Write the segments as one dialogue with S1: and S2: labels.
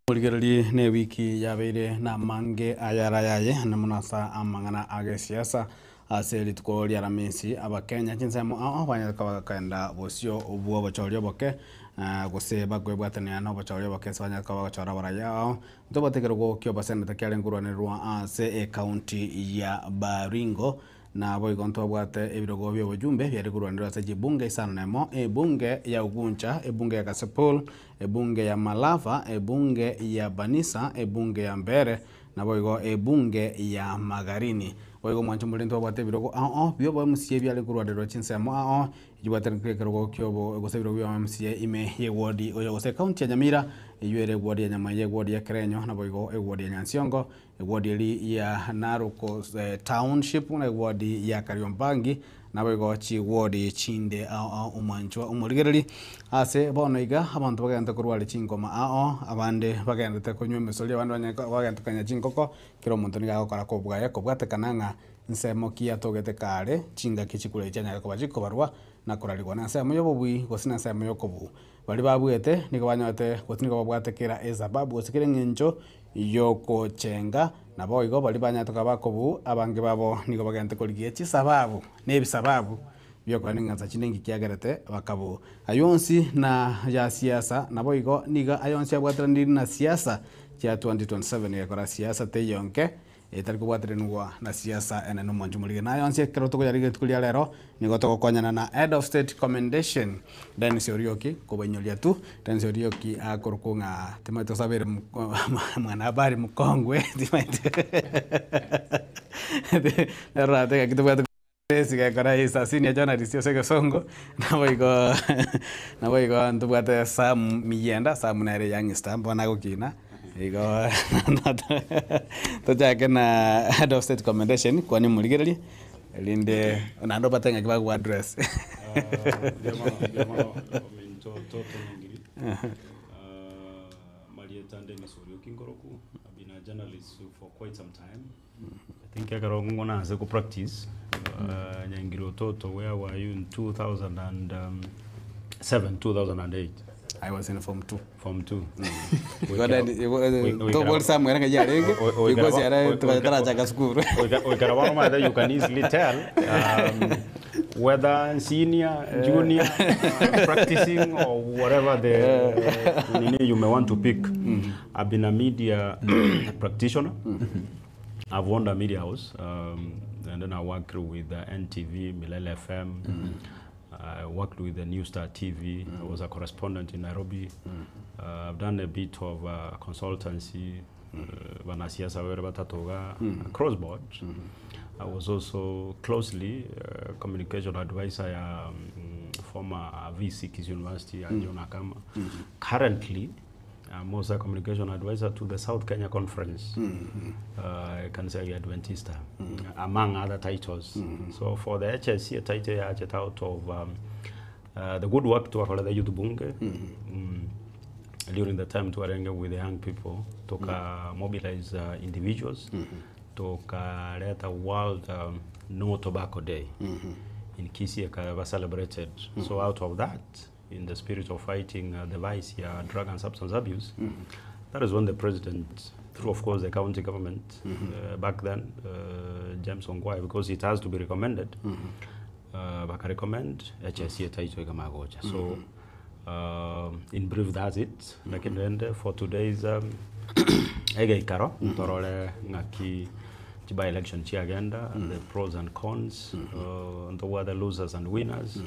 S1: Muligereri ne wiki yabeire na mange ayarayaye na munasa amangana age siasa aseli tukori aramisi abakenya chinsemo abanyaka bakenda bosio obuo bachorio boke guseba gwebwatania no bachorio boke abanyaka bagachora baraya ntobategerwo kyo basenda kyale nguranirwa ase county ya Baringo na boigo ntobwate ebirogo byo bujumbe byari kurwanirwa ase bunge isano nemo bunge ya Uguncha bunge ya Kasipul bunge ya Malava bunge ya Banisa bunge ya Mbere na boigo bunge ya Magarini boigo mwancho mulindo bwate birogo byo bamusiye byari kurwanirwa chinsemo jibwate nkekerwo kyobo gosebiro byo bamusiye ime ye ward oyo gose county ya Nyamira iyere ward ya Nyamaye ward ya Kerenyo na boigo ward ya Nyansiongo ward ya Naruko township na ward ya Kariombangi na boigo chi ward chinde umwancho umurigereri ase bono iga abantu bagenda kurwara chingoma abande bagenda tekonywa mesoli abandi bagenda kanya chingoko kiro muntu niga gukora kubwaya kubwate kananga nsemo kia togete kare chinga kichikure cyanya ko bajiko barwa na kurarigwa na nsemo yobobwi gosina nsemo yokobu bali babwete nigo banyote gotinigo babwatekera ezababu osikire ngenjo yoko chenga na boigo bali banyatoka bakobu abange babo nigo bagenda koligie chisababu nebisababu byoko ningaza chinengi kiagerete bakabu ayonsi na ya siasa na boigo niga ayonsi abwatrandiri na siasa ya 2027 yakora siasa teyonke etari kubwatrenwa na siasa ene no monjumulige na yonse kero to yari getukulia lero nigo to konyana na head of state commendation Dennis Orioki kubanyolia tu Dennis Orioki akorukunga timaito sabere mwana habari mkongwe timaito erate kitubwata siga kora isa senior journalist yoseke songo na boigo ntubwata Sam Miyenda Sam nare young star mbona gukina igo toja kana head of state commendation kwani muligereri linde nando batenga kibagu address
S2: Marieta Dennis Orioki Ngoroku. I've been a journalist for quite some time. I think I got ngona as a practice nyangiro toto. Where were you in 2007 2008?
S1: I was in Form 2.
S2: Form 2. You can easily tell whether senior, junior, practicing or whatever you may want to pick. I've been a media practitioner. I've owned a media house, and then I worked with NTV, Milele FM. I worked with the New Star TV. I was a correspondent in Nairobi. I've done a bit of consultancy, across board. I was also closely communication advisor at former VC Kis University at John Akama. Currently, I'm also a communication advisor to the South Kenya Conference. I can say Adventista, among other titles. So for the HSC, a title I get out of the good work to the youth bunge during the time to arrange with the young people to mobilize individuals to let the world No Tobacco Day in Kisii was celebrated. So out of that, in the spirit of fighting the vice, drug and substance abuse, that is when the president, through of course the county government, back then, James Ongwae, because it has to be recommended, but I recommend HSC Taito Igamagoja. So, in brief, that's it. Like in the end, for today's Ege Karo, Torole Ngaki by election agenda, the pros and cons, the what the losers and winners.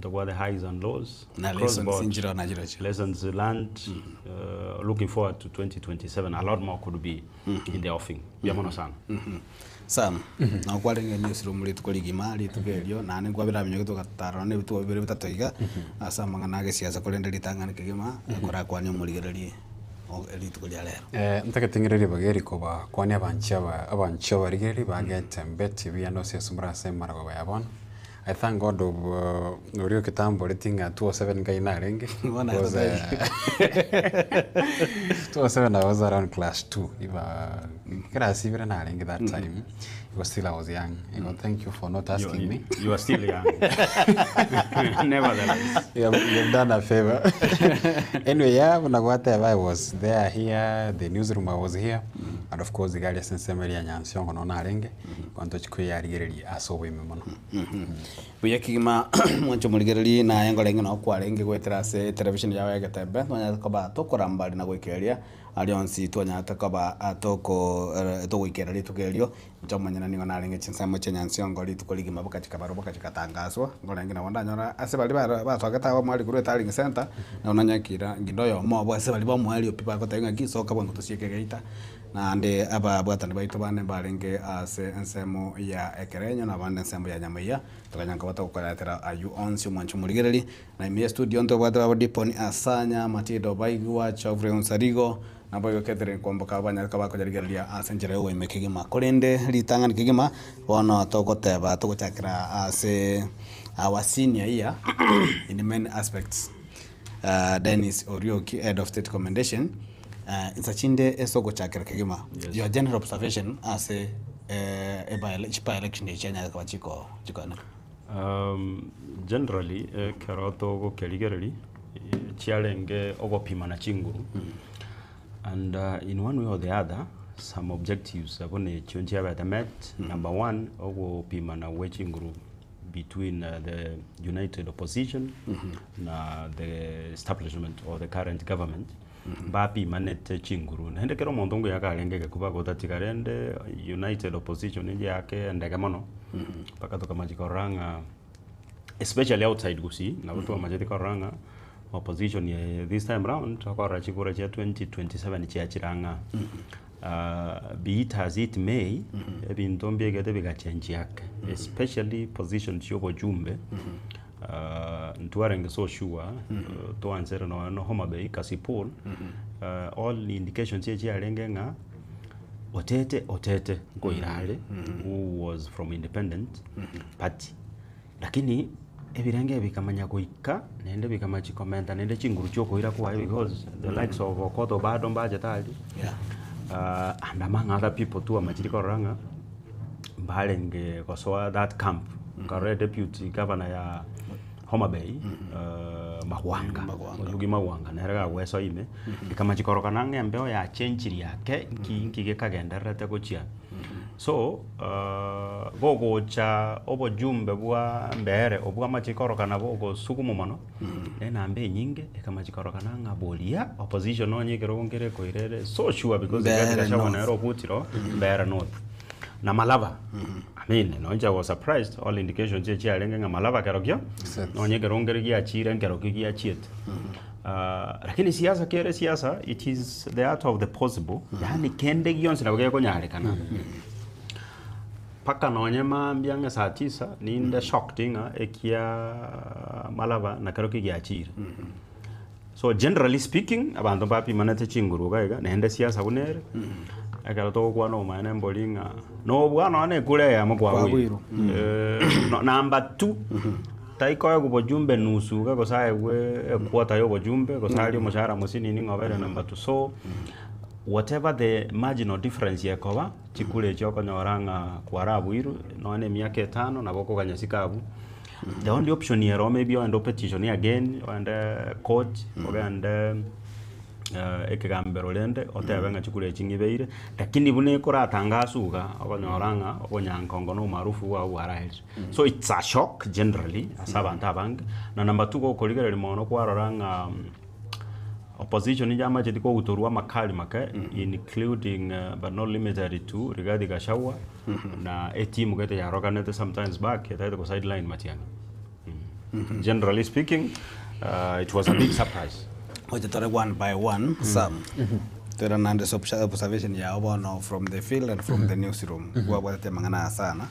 S2: The what the highs and lows, lessons learned. Looking forward to 2027. A lot more could be in the offing.
S1: Sam, na kwa lenga newsroom litu kuligima litu kelio na ni kwa bila binyo kutoka taro ne bitu bibiri bitatoiga asa mangana ge siasa kolenda litanga nikigima kora kwa ni muligereri litu kulia lero
S3: ntakatengereri bageri ko ba kwani abancha barigeri bagete mbeti bya no se sumra se maragwa yabona I thank God of Norio Kitambo rating at 207 guy na renge. 207 I was around class 2. Class even na renge that time. It was still I was young. Thank you for not asking me.
S2: You are still young. Nevertheless.
S3: You've done a favor. Anyway, yeah, whatever, I was there, here, the newsroom I was here. And of course, the guy is in Semeria Nyansion on Arenge. Kwanto chikuya rigeri asowe memono.
S1: Buya kigima mwancho muligereri na yango lengi na kwa lengi gwetera se television yawe yagetembe twanya koba tokorambali na gwekeria alionsi twanya takoba atoko gwekeria tugerio ntomanyana ningo na lengi chinsamo chenyansi ngoli tukoligima bukati kabaro bukati katangazwa ngolengi na wanda nyora ase bali ba twageta wa mwali kuru taling center na unanyakira ngidoyo mo bo ase bali ba mwali opipa ko tainga gisoka bwango tusieke geita na ande aba bwatani baitu bane balenge ase ensemo ya ekerenyo na bande ensemo ya nyamaiya tukanyanga bata kukoratera ayu onsi mwancho muligereri na ime studio nto bwatara badiponi asanya matido baigwa chovre unsarigo na boyo ketere kwamboka banya kabako jarigeria asenjere we mekigima kolende litanga nikigima bono tokoteba tokochakira ase our senior here in many aspects Dennis Orioki, head of state commendation. Insachinde esoko chakira kigima. Yes. Your general observation as a by-election in Kenya kwa chiko na.
S2: Generally, karoto go keligereri chialenge ogo pima na chinguru. And in one way or the other, some objectives abone chonjia ba met. Number one, ogo pima na wechinguru between the united opposition na the establishment or the current government. Bapi manete chinguru nende kero mondongo yakalenge kuba gotatikarende united opposition nje yake ndege mono paka toka majikoranga especially outside gusi na watu wa majikoranga opposition ye this time round akora chikura cha 2027 cha chiranga be it as it may ebintombe gete biga change yake especially position chobo jumbe ntuarenge so sure to answer no Homa Bay Kasipul all indications here arenge nga otete ngoirale who was from independent party lakini ebirenge bikamanya kuika nende bikamachi commenta nende chinguru choko ira kwa because the likes of Okoto bado mbaje tali and among other people too amachiriko ranga mbalenge kosoa that camp kare deputy governor ya Homa Bay Mawanga Lugi Mawanga neraga weso ime ikama chikoroka nange mbeo ya change yake nkige kagenderete gochia so gogo cha obo jumbe bwa mbere obwa machikoroka nabo go sukumo mono na mbe nyinge ikama chikoroka nanga bolia opposition onye kerongere koirere so sure because the guy shawana ero putiro mbere north na Malava. I mean, I was surprised. All indications je chialenge nga Malava kerokyo. Onye kerongere gi achire keroki gi achiet. Lakini siasa kere siasa it is the art of the possible. Yani kende gionse na bwe ko nyale kana. Paka nonye mambia saa 9 ni nda shock tinga ekia Malava na keroki gi achire. So generally speaking abantu bapi manate chinguru gaiga nende siasa bunere. Akala to kwa no mane mbolinga no bwana ane kule ya mkwa wiru number 2 taiko ya kubojumbe nusu ga kosaye we kwata yo bojumbe kosali mushara musini ni ngobere number 2 so whatever the marginal difference yakoba chikule choko nyoranga kwara wiru no ane miaka 5 na boko kanyasikabu the only option here maybe and petition again and court and ekegambero lende otebenga chikule chingibeire lakini bune koratangasuga okonyoranga okonyankongo no maarufu wa warahels so it's a shock generally asabanta bang na number 2 ko koligere mono kwaroranga opposition njama chitiko gutorwa makali make including but not limited to Rigathi Gachagua na team gete ya roganete sometimes back etaito ko sideline matianga generally speaking it was a big surprise.
S1: One by one, some. There are none observation ya obono from the field and from the newsroom. Kwa wate mangana sana.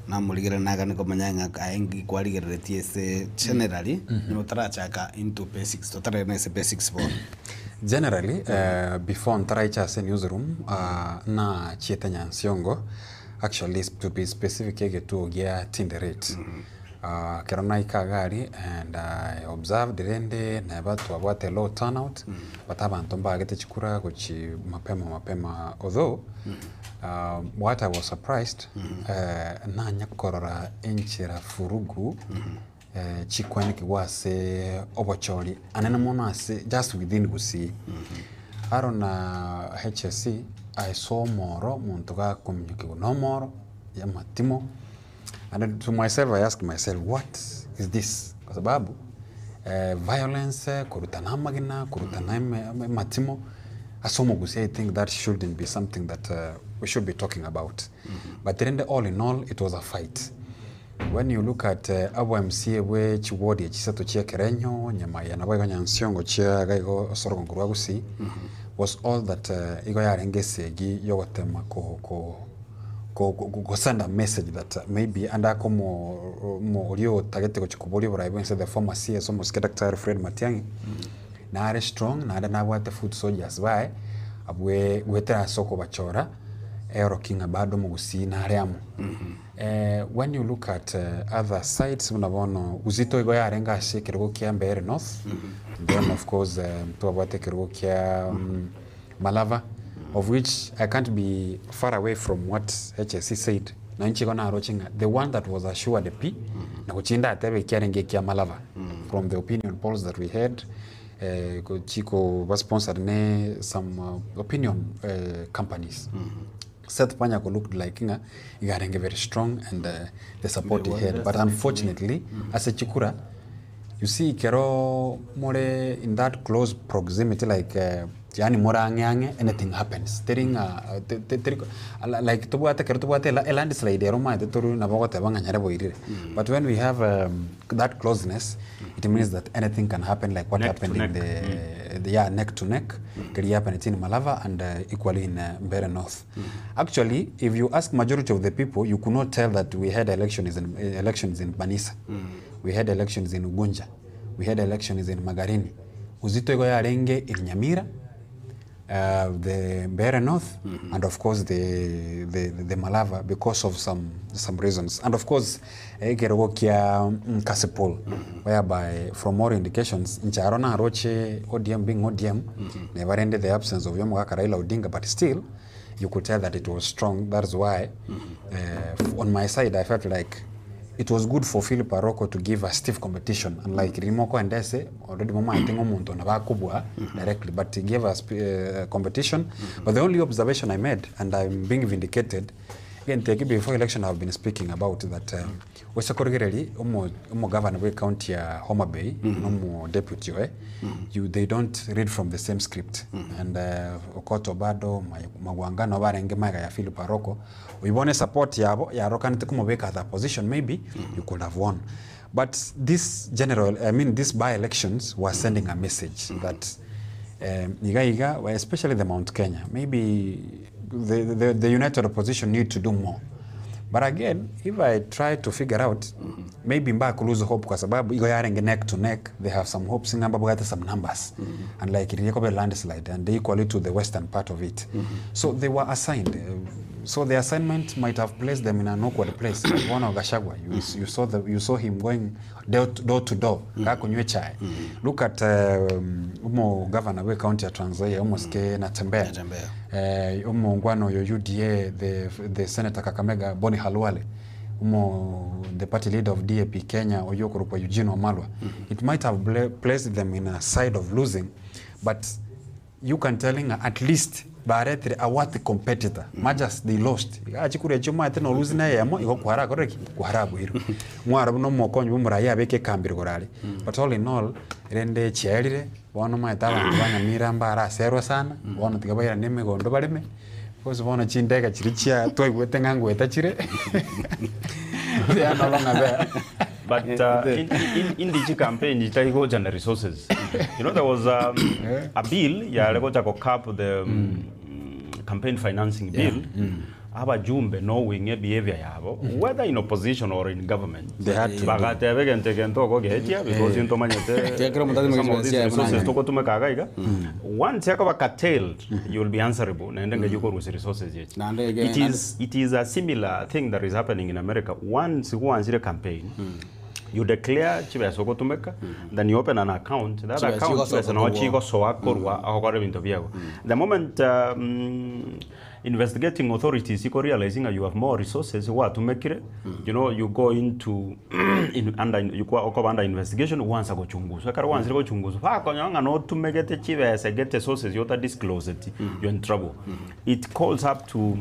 S1: Na muligere naga niko manyanga kaengi kwa ligere TSA generally. Notaracha into basics. Totara nese basics for.
S3: Generally, before ntaraicha se newsroom na chieta nyansiongo, actually to be specific yege tu ogia Tinderet. Kerona ikagari and I observed rende na batu abwate low turnout but abantu mbagete chikura kuchi mapema although what I was surprised na nyakorora enchira furugu chikwani kiwase obochori anena mono ase just within gusi arona HSC I saw moro muntu ga communicate no moro ya matimo. And to myself, I asked myself, what is this? Kwa sababu violence, kurutana magina, kurutana matimo, asomo gusi, I think that shouldn't be something that we should be talking about. But then all in all, it was a fight. When you look at abo MCA we chiwodi ya chisato chia kerenyo, nyama ya nabayo nyansiongo chia gaigo sorogo nguruwa gusi, was all that igo ya rengese gi yogotema go send a message that maybe andako mo ulio targete kuchikubuli buraibu instead the former CS almost get Dr. Fred Matiang'i na are strong na ada na wate food soldiers bae abwe wetera soko bachora ero kinga bado mugusi na areamu when you look at other sites unabono uzito igo ya renga she kirugo kia Mbeere North then of course mtu abwate kirugo kia Malava, of which I can't be far away from what HSC said. Na nchi kona arochinga, the one that was assured the P, na kuchinda atebe kiarenge kia Malava. From the opinion polls that we had, Chiko was sponsored some opinion companies. Seth Panyako looked like igarenge very strong and the support he had. But unfortunately, as a Chikura, you see Kero more in that close proximity, like yani morange anything happens. Tering like tubuate kero tubuate landslide eroma eturu nabogote banganyare boirire. But when we have that closeness, it means that anything can happen, like what happened in the neck to neck. It happened in Malava and equally in Mbeere North. Actually, if you ask majority of the people, you could not tell that we had elections in Banisa. We had elections in Ugunja. We had elections in Magarini. Uzito igo ya renge in Nyamira, the Mbeere North, and of course the Malava because of some reasons. And of course, Gerogo kia Kasipul, whereby from more indications, Ncharona Aroche ODM being ODM, never ended the absence of Yomogaka Raila Odinga, but still, you could tell that it was strong. That's why, on my side, I felt like it was good for Philip Aroko to give a stiff competition, unlike Rimoko and Dese, already Mama I think Omuntu Nabakubwa directly, but he gave us competition. But the only observation I made, and I'm being vindicated, again, before election I've been speaking about that Wesakorgereli, Omo governor of county Homa Bay, Omo deputy, they don't read from the same script. And Okoto Bado, Magwanga, Novarenge Maga ya Philip Aroko, we want to support Yabo, Yarokan Tukumobeka that position, maybe you could have won. But this these by-elections were sending a message that especially the Mount Kenya, maybe the united opposition need to do more. But again, if I try to figure out, maybe Mbaka lose hope kwa sababu igo yarenge neck to neck, they have some hopes in some numbers. And like Iriekobe landslide, and equally to the western part of it. So they were assigned. So the assignment might have placed them in an awkward place. One of Gachagua, you saw him going door to door. Look at Umo governor we county ya Trans Nzoia, almost Natembea. Umo ngwano yo UDA, the senator Kakamega Boni Halwale. Umo the party leader of DAP Kenya Oyoko Rupa Eugene Wamalwa. It might have placed them in a side of losing, but you can telling at least Baretre a what the competitor. Majas they lost. Achikure chuma teno lose na yamo iko kuhara koreki kuhara buhiru. Mwarabu no mokonyi bumuraya beke kambiri gorali. But all in all, rende chiarire bono maitaba ngwanya miramba ara sero sana. Bono tigabayira neme gondo bareme. Because bono chindega chirichia toy gwete ngangu etachire. They are no longer there.
S2: But in the campaign, it got general resources. You know, there was a bill, to cap the campaign financing bill. Aba jumbe knowing behavior yabo, whether in opposition or in government.
S3: They had to.
S2: Because in once you have curtailed, you will be answerable, and then you go with resources. It is a similar thing that is happening in America. Once you go and see the campaign, You declare chibesa ogotumeka, then you open an account. That account chibesa no chigo soa korwa akokore bintu biago. The moment investigating authorities iko realizing you have more resources what to make it, you know, you go into under investigation once go chunguzo kar once go chunguzo fa ko nyanga no to make it chibesa get the sources you disclose it, you're in trouble. It calls up to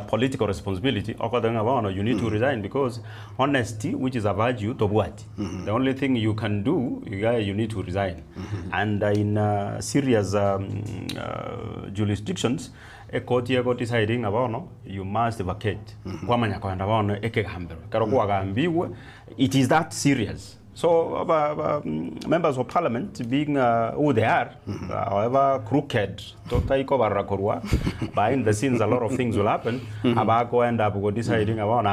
S2: political responsibility. You need to resign because honesty, which is a virtue, to what? The only thing you can do, you need to resign. And in serious jurisdictions, a court deciding about you must vacate. It is that serious. So members of parliament being who they are, however crooked, behind the scenes a lot of things will happen. Abako end up deciding about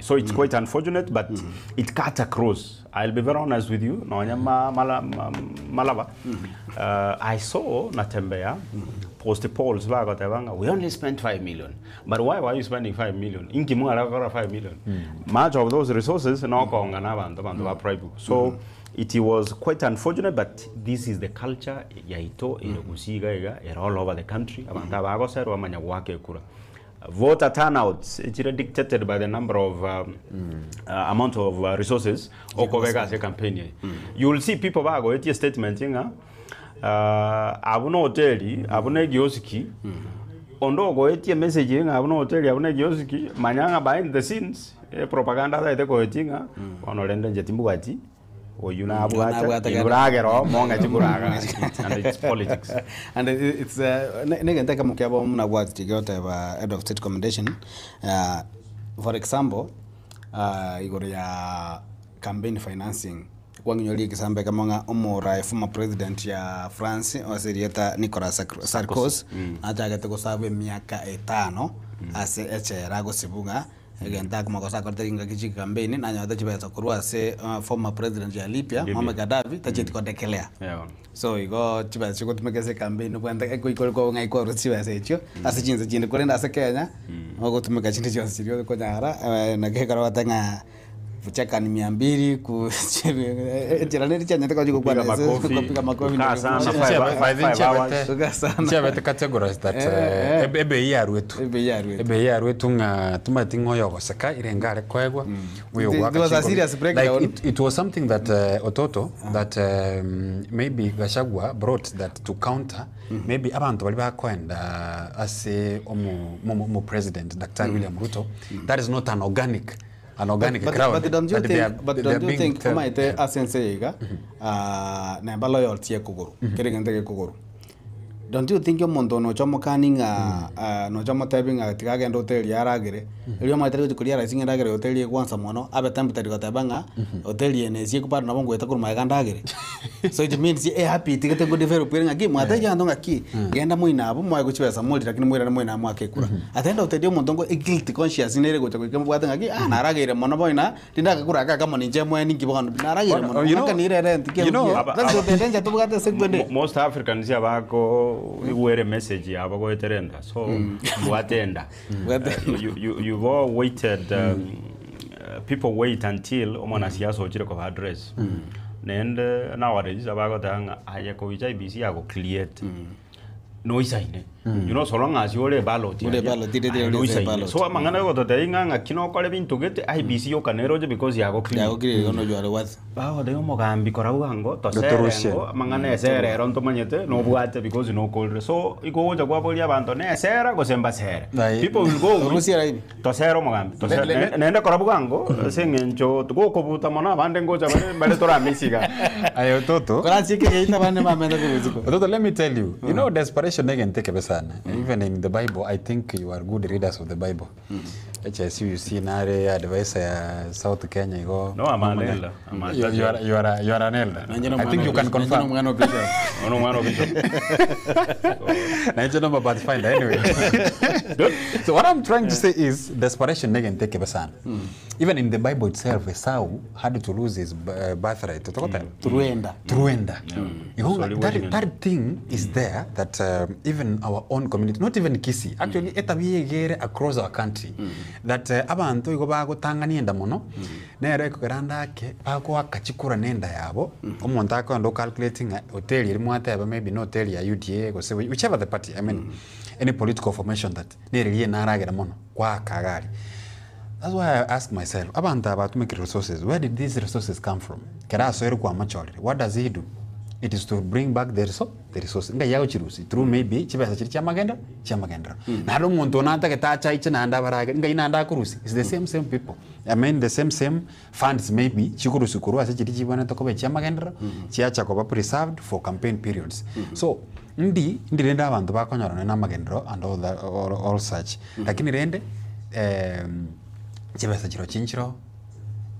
S2: so it's quite unfortunate, but it cut across. I'll be very honest with you. I saw Natembeya post polls. We only spent 5 million. But why were you spending 5 million? 5 million. Much of those resources so it was quite unfortunate, but this is the culture all over the country. Voter turnouts, it's dictated by the number of amount of resources campaign. You will see people go at your statement, abuna hoteli, abuna giosiki, ondo go at your messaging, abuna hoteli, abuna giosiki, manyanga behind the scenes, propaganda that they go eating, onorenda jetimbuati. Or you know, and it's politics.
S1: And it's head of state commendation. For example, you got campaign financing. Kwa nginyoli kisambe kama omora former president ya France wasirieta Nicolas Sarkozy atagete kusabe miaka 5 ase echera gosibunga egenta kuma kosa korte inga kichi campaign na nyata chibeta kurwa se former president ya Libya Muammar Gaddafi tachiti kodekelea so igo chibeta chiko tumekese campaign kwenda eko ngai ko rutsiwa se echo ase chinze chinde korenda ase Kenya ogo tumeka chinde chyo sirio ko nyara na kekara watanga Fuchaka ni 200 ku jirani chanya taka jiko kwa kupiga makofi
S3: chabete categories that ebe ya rwetu nga tumatingo yogo saka irengare kwegwa
S1: it was a serious breakdown.
S3: Like it was something that Ototo that maybe Gachagua brought that to counter maybe abantu bali bakwenda ase omu president Dr. William Ruto. That is not an organic crowd.
S1: But don't you think Maite Asenseiga na loyalty ya Kuguru kirigende Kuguru? Don't you think your mondo no chomo canning no chomo typing tigage ndo hotel ya ragere elio Maite kulia rising ragere hotel ya kwanza mono abe tambu tari tabanga hotel ene sie kupara na bongo eta kuruma gandagere so it means happy tigete go develop nga game Maite ya ndonga ki genda muina abo mwa kuchibesa multi lakini mwira mwina mwake kura atenda hotel mondongo guilty conscious nere go chakwe kambwata ngaki na ragere mono boina tindaga kura aka kama ninje mwe ningi bono na ragere mono naka ni rere ntike that's the danger to bugata sekwende
S2: most Africans ya bako we message ya bako eterenda so watenda you've all waited people wait until omona siasa ochire ko address and nowadays abago tanga ayako ija BC yako create no isaine you know so long as you ole ballot so amangana go today nga kino kole bintu gete IBC yo kanero because yako clear
S1: ono jwale what
S2: bawo de mogambi korauga ngo to sero amangana esere ronto manyete no bwate because no cold so iko woja kwa boli abantu ne esera go semba sere people will go
S1: Russia ibi
S2: to sero mogambi to sero nenda korabuga ngo sengencho go ko buta mona bande ngoja bale tora misiga
S3: ayo toto
S1: kora chike ita bande mamenda kubuziko
S3: toto let me tell you you know desperation again take besana even in the Bible I think you are good readers of the Bible HSU you see nare advisor ya South Kenya go
S2: no amanela
S3: you are an elder I think you can confirm
S2: no bishop
S3: na number but find anyway so what I'm trying to say is desperation again take besana even in the Bible itself Esau had to lose his birthright
S1: Truenda
S3: that thing is there that even our own community, not even Kisii, actually etabiyegere across our country, that abantu igo bagutangania nda muno nere kugeranda ke bago akachikura nenda yabo omuntu akondo calculating hotel iri mwateba maybe no hotel ya UDA go say whichever the party, I mean any political formation that nere naragera muno kwa kagari. That's why I ask myself, abantu about make resources, where did these resources come from? Kera soeru kwa machori, what does he do? It is to bring back the resources. Nga yago chirusi through maybe chibesa chiri chamagendra. Na haro muntu onata ketacha ichi na anda baraga nga ina anda kurusi. It's the same people. I mean the same funds maybe chikurusi kurua se chiri chibana tokobe chamagendra chiacha ko preserved for campaign periods. So ndi renda abantu bakonyora na magendro and all such. Lakini rende chibesa chiro chinchiro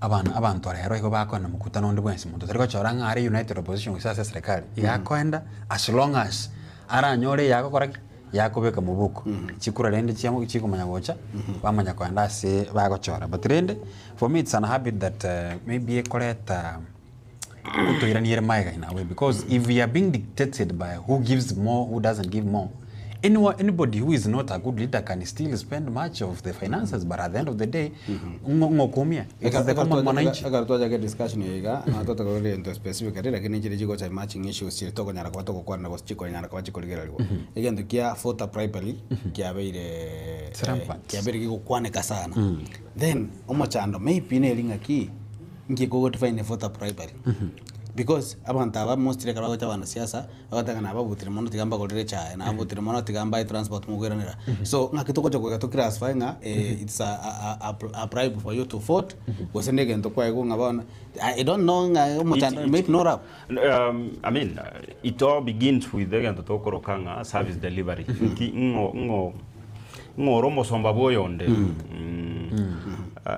S3: abantu rero iko bakona mukutano ndi bwensi muntu tariko choranga ari United Opposition kusasa serikali yakwenda as long as aranyore yako koraki yakobeka mubuko chikura rende chiamo chikumanya gocha bamanya kwenda se bagochora but rende for me it's an habit that maybe ekoleta kutoiraniere maiga in a way, because if we are being dictated by who gives more, who doesn't give more, anybody who is not a good leader can still spend much of the finances, but at the end of the day ngokumia it's the common mwananchi.
S1: Agartoja ke discussion yiga na toto ko ile into specific ati lakini chiri chiko cha matching issues chiri toko nyara kwa toko kwa na chiko nyara kwa chiko ligera ligo igendo kia voter primarily kia beire kia beire kiko kwaneka sana then omochando maybe ne linga ki ngiko to find a voter primarily because abantu aba mostly kaba gocha bana siasa bagataga na babutire mono tigamba golire cha na babutire mono tigamba transport mugeranira so ngakitoko choko to classify nga it's a bribe for you to vote gosende gento kwa ego ngabana I don't know maybe no rap.
S2: I mean it all begins with the gento to korokanga service delivery ngo romo somba boyonde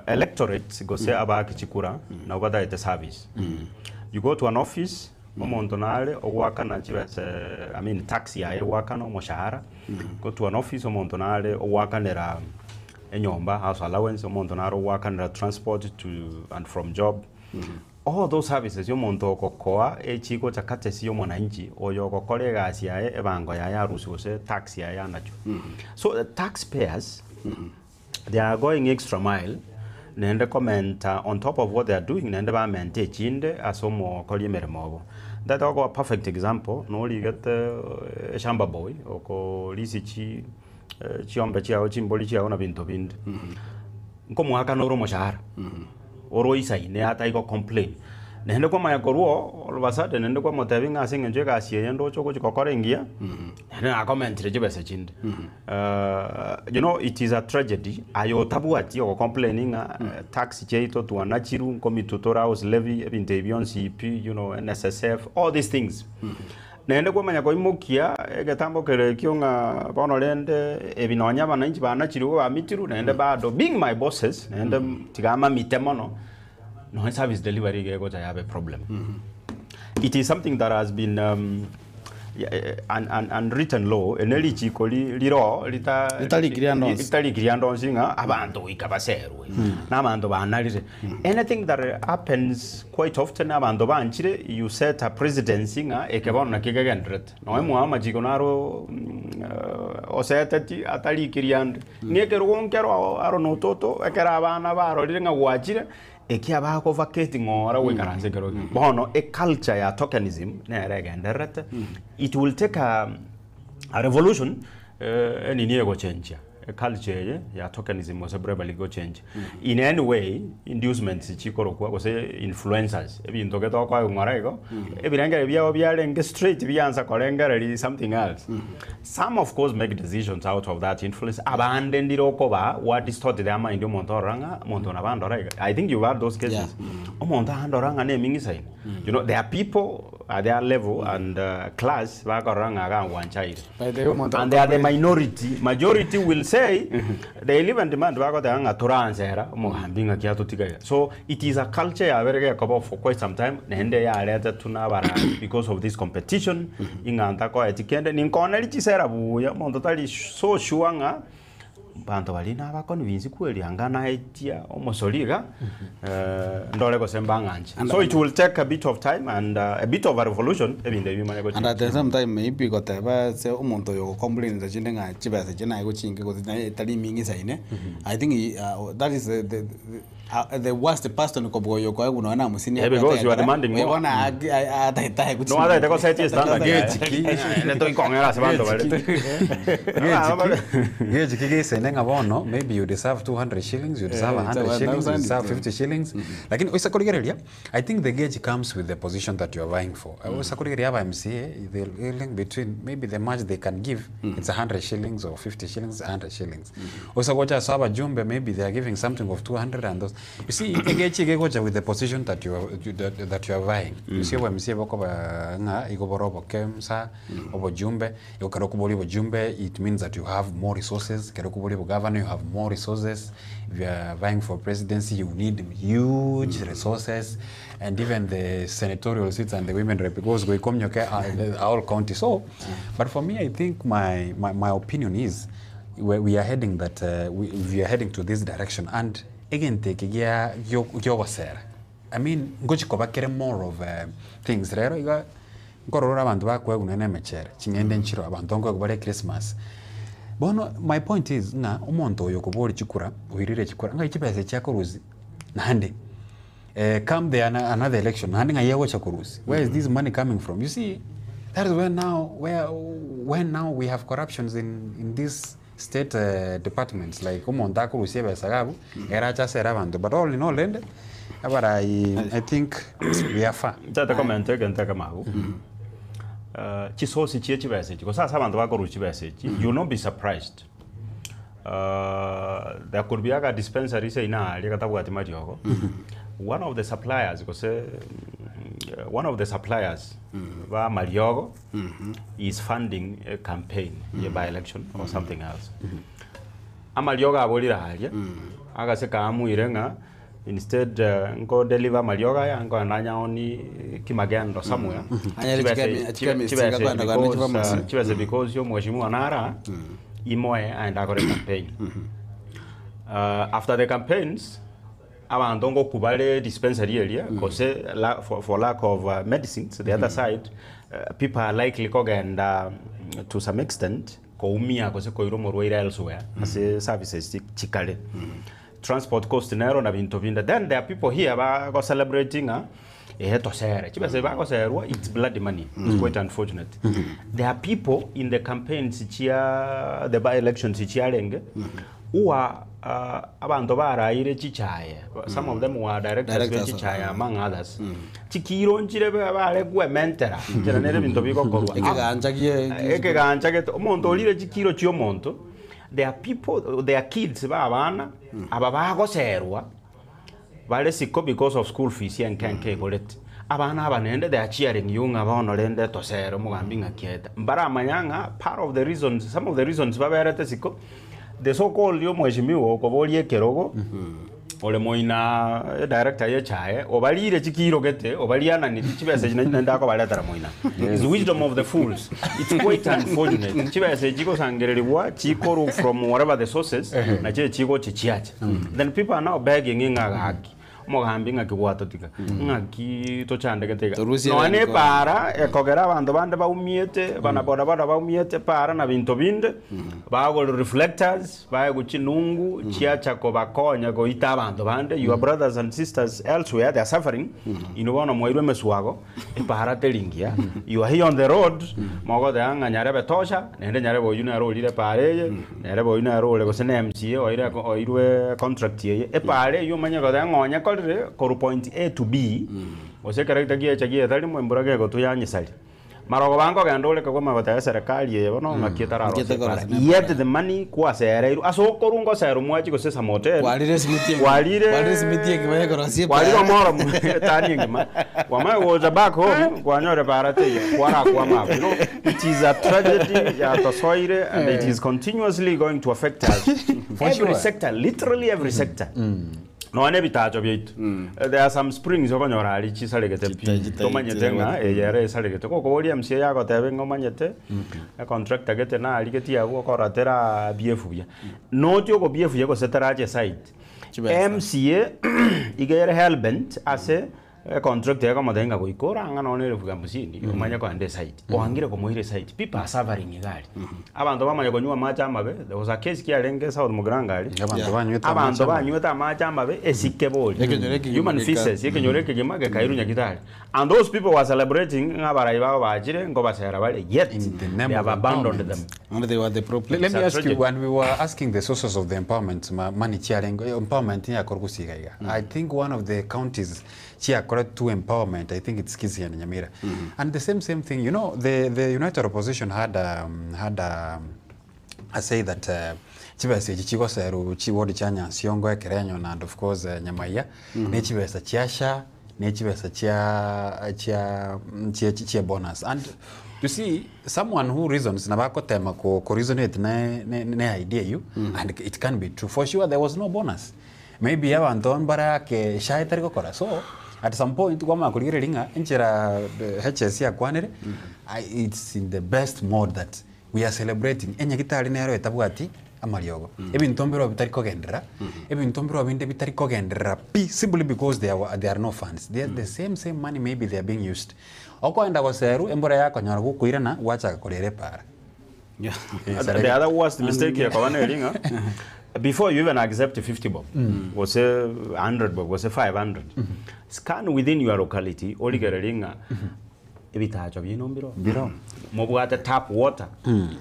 S2: electorate go say abaki chikura na ubada ite service. You go to an office, omontonale owaka na chibese I mean taxi ya owaka no moshahara. Go to an office omontonale owaka nera enyomba house allowance omontonale owaka nera transport to and from job. All those services yo monto kokoa echiko chakate si yo mwananchi oyo kokole gasi ya ebango ya rusi se taxi ya nacho. So the taxpayers they are going extra mile. Nende comment on top of what they are doing nende ba mente chinde asomo kolimere mobo. That is a perfect example. No li get shamba boy oko lisi chi chiombe chia chimboli chia ona binto bind. Nko mwaka no romo shahara. Oro isai ne hata iko complain. Nende kwa maya koruo olbasade nende kwa motabinga singe njega asie yendo choko chikokore ngia. Nende a comment rejebe chinde. You know, it is a tragedy. Ayo tabu ati oko complaining tax cheito to anachiru komi tutora house levy bintebion CP, you know, NSSF, all these things. Nende kwa manya koimukia egetambo kere kionga bonolende ebinonya bananchi banachiru ba mitiru nende bado being my bosses nende tigama mitemono. No service delivery goes I have a problem. It is something that has been unwritten law. Eneli chikoli liro litali kriando singa abantu ikabaseru. Nabantu banalire. Anything that happens quite often abantu banchire you set a presidency nga ekebona kigagendret. No emu majigonaro osetati atali kriand. Niekero wonkero aro nototo ekera abana baro linga wachire ekia ba ko vacating ora we garanze kero bono a culture ya tokenism na regenderete it will take a revolution any near go change a culture ya tokenism was probably go change in any way inducements chikoro kwa say influencers ebintu geto kwa ngorego ebiranga bya byarenge straight byanza kolengera something else some of course make decisions out of that influence abandendiro ko ba what is thought the mind montoranga montona bandora I think you have those cases omonta handoranga ne mingisai you know there are people at their level and class bakoranga ga wanchai and they are the minority majority will say they live and demand bakodanga turanzera mohambinga kiatu tigaya so it is a culture ya very for quite some time nende ya leta tunabara because of this competition inganta ko etikende ninkona lichi sera buya montotali so shuanga bantu bali na ba convince kweli angana etia omosoliga ndole ko sembanganche. So it will take a bit of time and a bit of a revolution ebinde bimane ko.
S1: And at the same time maybe got se umuntu yo complain that jinga chibase jina go chinge go tali mingi saine. I think that is the worst person ko boyo ko unaona musini
S2: because you are demanding more.
S1: Wana ata
S2: no ada ko set standard ne to ikongera se bantu bale.
S3: Gauge kige senenga bono maybe you deserve 200 shillings, you deserve 100 shillings, you deserve 50 shillings. Lakini osakoligerelia I think the gauge comes with the position that you are vying for. Osakoligeria ba MCA the link between maybe the much they can give it's 100 shillings or 50 shillings, 100 shillings. Osakocha saba jumbe maybe they are giving something of 200 and those. You see gauge goja with the position that you are vying. You see MCA boko ba nga igoborobo kemsa obo jumbe yokarokuboli bo jumbe, it means that you have more resources. Kerokuboli bo governor, you have more resources. If you are vying for presidency, you need huge resources, and even the senatorial seats and the women rep because we come all county. So, but for me, I think my opinion is we are heading that we are heading to this direction. And again, take I mean, ngochi kobakere more of things. Rero iga ngorora abantu bakwe unene mechere chingende nchiro abantu ngo kubare Christmas. Bono my point is nga umuntu oyo kubori chikura uhirire chikura nga ichipese chakoruzi nande come there another election nande nga yewo chakoruzi. Where is this money coming from? You see, that is when now we have corruptions in this state departments like umuntu akoruzi ebesagabu era chasera abantu, but all in all ende but I think we are far.
S2: Tata comment again taka magu. Chisosi chia chibese chiko sasa abantu bakoru chibese you will not be surprised. There could be a dispensary say na ali katabu ati majioko. One of the suppliers wa Mariogo is funding a campaign by election or something else. Amariogo abolira halia aga se kaamu irenga instead ngo deliver Marioga ya ngo ananya oni kimagendo somewhere chibese because yo mheshimiwa Nara imoe aenda kore campaign. After the campaigns abantu ngo kubale dispensary area because for lack of medicines the other side people are likely kogenda to some extent koumia kose koiro morwaira elsewhere as services chikale transport cost nero na bintu binda. Then there are people here go celebrating to sere chibase ba go serwa, it's bloody money. It's quite unfortunate. There are people in the campaigns chia the by elections chia lenge who are abantu baraire chichaye. Some of them were directors chichaye among others. Chikiro nchire bare gwe mentera chira nere bintu biko korwa ekeganja ke omonto olire chikiro chio monto. There are people, there are kids abana ababago serwa bale siko because of school fees and can't collect. Abana abanende they are cheering young abono lende to sero mugambinga kieta. Mbara manyanga part of the reasons, some of the reasons baberete siko the so called yo mheshimiwa ko bolie kerogo ole moina director ye chae obalire chikiro gete obaliana ni chibese nenda ko baletara moina. It's the wisdom of the fools. It's quite unfortunate. Chibese chiko sangererwa chiko from whatever the sources na chiko chichiache. Then people are now begging ngagaki mogambinga kiwato tika ngaki to chande getega no ane para ekogera abantu bande baumiete bana boda baumiete para na binto binde bago reflectors bago chinungu chiacha ko bakonya go ita abantu bande your brothers and sisters elsewhere they are suffering inobona moirwe meswago para telingia you are here on the road mogo de anga nyare betosha nende nyare bo yuna ro lire pare nyare bo yuna ro le go sene MCA oirwe contract ye pare yo manya go de ngonya koru point A to B ose character gia chagia thali mwembura go tuyanyisali marogo bango gandole ko mabata serikali ye bono ngakietara yet the money kwa sereiru aso korungo seru mwachi go sesa motel walire smithie kibaye ko rasie walire moro tani ngima wama was back home kwa nyore parate kwara kwa mapo no it is a tragedy ya tosoire and it is continuously going to affect us every sector, literally every sector. no ane bitacho byaitu there are some springs okonyora ali chisalegete pi tomanyete nga yere salegete ko koboria MCA yako tebe ngomanyete contractor gete na ali geti yabo koratera BF bya no tyo ko BF yako setaraje site MCA igere hellbent ase contract yako madenga ko ikora anga no nere fuga musini umanya ko ande site oangire ko muhire site people are suffering igali abantu bamanya konywa macha mabe there was a case kia lenge south mugrangari abantu banyweta macha mabe esikeboli human feces yekenyoreke gemage kairu nyakitali and those people were celebrating ngabara ibaba bajire ngo basera bale yet they have abandoned them
S1: and they were the problem.
S3: Let me ask you, when we were asking the sources of the empowerment money charengo empowerment ya korgusiga I think one of the counties chia correct to empowerment, I think it's Kisii and Nyamira. And the same thing, you know, the United Opposition had a say that chibese chichigoseru chiwodi chanya siongo ekerenyo and of course Nyamaiya ne chibese chiasha ne chibese chia bonus. And you see, someone who reasons nabako tema ko resonate ne idea you and it can be true. For sure there was no bonus. Maybe yabanton barake shaitari kokora. So at some point kwama kuliringa inchira HS ya kwanere it's in the best mode that we are celebrating enya kitali nero etabwati amariogo ebintu mbiro bitari kogendera ebintu mbiro binde bitari kogendera simply because there are no funds. They are the same money maybe they are being used okwenda goseru embora yako nyara gukwirana wacha kolere para.
S2: Yeah. The other worst mistake here kabaneringa before you even accept 50 bob was a 100 bob was a 500 scan within your locality oligereringa ebitacho byinombiro mobuate tap water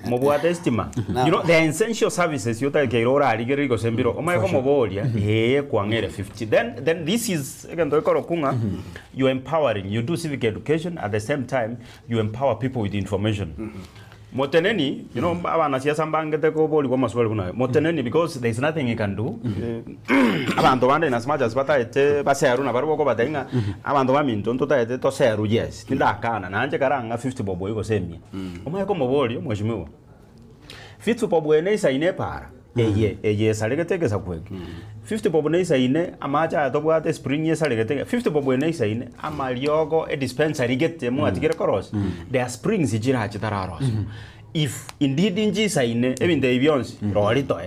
S2: mobuate estima you know the essential services yota keirora aligerigo sembiro omayeko mobolia kwangere 50 then this is again to korokunga you empowering, you do civic education at the same time you empower people with information. Moteneni, you know, abana siasa mbangete ko boli kwa maswali kuna. Moteneni because there is nothing he can do. Abantu bande in as much as bataete baseru na barbo ko batenga. Abantu baminto ntotaete to seru yes. Tinda kana na anje karanga 50 bobo iko semia. Omaye ko moboli mheshimiwa. 50 bobo ene isa ine para. Eye salegete sa kweki. 50 bobo ne isa ine amacha atobwate spring ye salegete. 50 bobo ne isa ine amaliogo e dispensary gete mu atigere koros. There are springs ijira chitararos. If indeed inji isa ine ebinde ibionsi rolito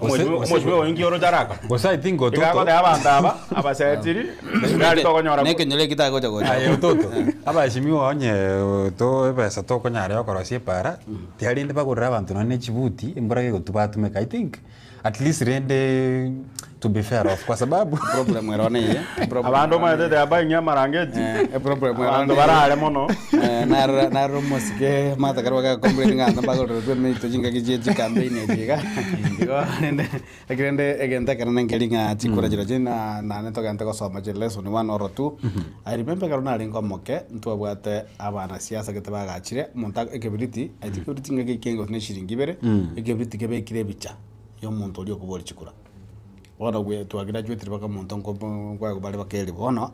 S2: Omo wengi oro jaraka.
S3: Bosa I think ototo.
S2: Ikago de abanda abasetiri. Ngali to konyora.
S1: Neke nyole kita goja goja.
S3: Ayo ototo. Aba shimiwa onye to pesa to konyara yokorosie para. Tiari ndeba kurira abantu none chibuti embora ke gotubatume I think at least rende to be fair off kwa sababu
S1: problem erone ye.
S2: Abantu maete aba nyama rangeti.
S1: Problem
S2: erone barale mono.
S1: Na romosike mata karwaga complete nganda bagoro to me to jinga kije campaign ejiga. Agrende agenda karana ngelinga chikura jira jina na neto gante ko soma jile so ni one or two. I remember karona lingo moke ntwabwate abana siasa ketabagachire monta ekebiriti I think everything ngekengo ne shiringi bere ekebiriti kebe kirebicha yo muntu oli okubora chikura. Ona gwe twagraduate baka muntu kwa kubale bakeli bono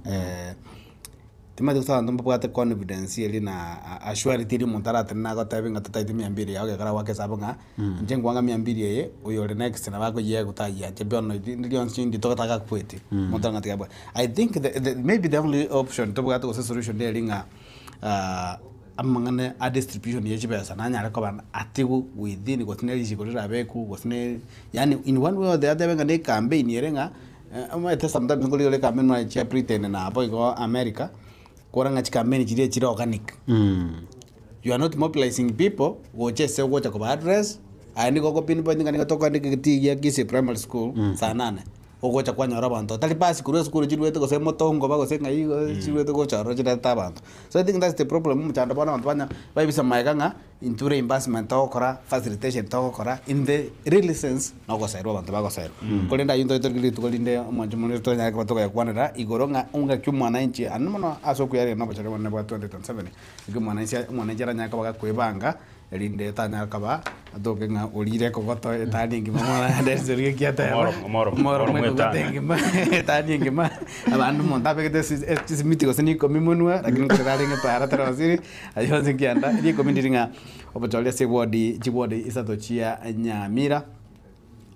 S1: timati kusaba ndo mbwate confidence ili na assurity ili muntara tena ko tabe ngata taiti 200 yawe kara wake sabanga njengo wanga 200 ye uyo the next na bako ye kutaya champion ndio nsindi to taka kwete muntara ngata yabo. I think maybe the only option to bwate ko solution there linga amangane a distribution ye chibesa na nyara ko ban atigu within ko tineli shikolera beku ko tineli yani in one way or the other benga ne campaign yerenga amete sometimes ngoli le campaign na chia pretend na boy go America koranga campaign chire chire organic you are not mobilizing people go just say what ko address ani ko pinpoint ngani to ko ndiki ya kisi primary school saa 8 ogocha kwanyora bantu tali pasi kuru skuru chirwete ko se motongo ba ko se ngai chirwete ko charo chira tabantu. So I think that's the problem mchanda bana bantu banya baibisa maikanga into reimbursement to kora facilitation to kora in the real sense na ko sairo bantu ba ko sairo kolenda yinto itorgili to kolinde manjumo to nya ko to ya kwanera igoronga unga kyumwana inchi anmono asoku yari na bachara bana ba 2027 igumwana inchi mwana jara nya ka ba kwebanga elinde tanya kaba adoke nga olire ko goto tani ngima desuri kiata moro ngima tani ngima abandu monta peke this mitigo sini ko mimonua lakini kutari nga para tarasiri ayo zingianda ni ko mindiringa obotole se wodi jibodi isatochia Nyamira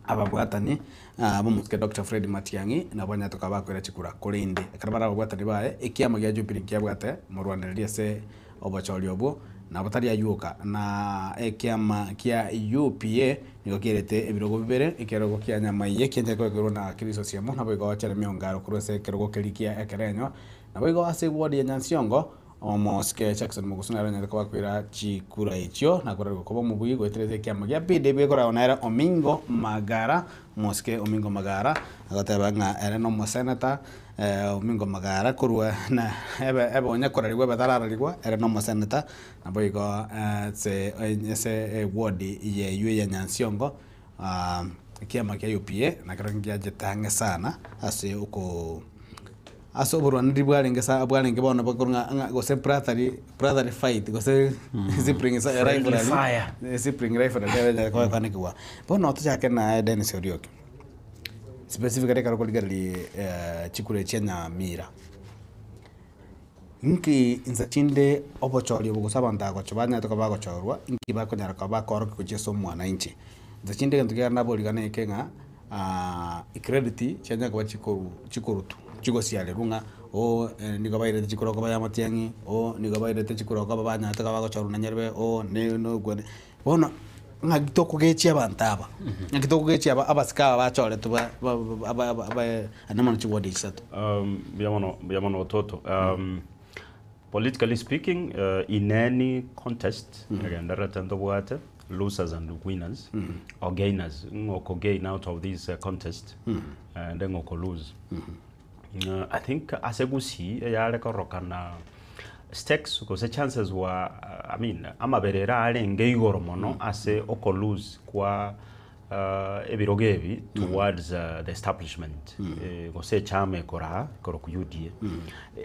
S1: ababwatani bamuske Dr. Fred Matiang'i na banya tukabakwira chikura kurindi karabara ababwatani bae ikiama gya Jubilee kiabwate mu Rwanda liese obachori obwo na batari ayuka na ikiama kia UPA niko kirete ebirogo bibere ikirogo kia nyama iye kyenje kwekero na kiriso siamo na boigo chere miongaro kurose kirogo kirikia ekerenyo na boigo ase ward ya Nyansiongo omoske Jackson Mugusuna ranya kwakwira chikura ichio na kurego kobo mubuyi gwetereze kiama gya PDB kora onera Omingo Magara moske Omingo Magara agateba nga ere no senator Omingo Magara kurwa na ebe onya korarigwa batararigwa ere no senator na boigo se ward ye ya Nyansiongo kiama kya UPA na karangia jetange sana ase uko asoboro ndibwalenge sa abwalenge bona bakurunga go se brotherly fight go se spring sa rivalry spring rivalry kwa kanikwa bona tuchake na Dennis Orioki specifically karo kuligali chikure chenya mira nki inzachinde obochori bugusaba ndago chobanya tukabago chorwa nki bakonyara kabakoro kujeso mwana inchi nzachinde ntugira nabo ligane kenga credit chenya kwa chikurutu chigo siale runga o nigo baire chikuro ko baya Matiang'i o nigo baire chikuro ko babanya takabago choruna nyerbe o ne no gwene bona ngagitoko gechi abantaba ngagitoko gechi abasika bachore tuba anamana chiwodi chisatu
S2: biamono toto politically speaking in any contest again daratan to buate losers and winners or gainers ngoko gain out of this contest and then ngoko lose I think asegusi yale korokana stakes because the chances were I mean amaberera alenge igoro mono ase oko lose kwa ebirogebi towards the establishment gose chame kora ku UDA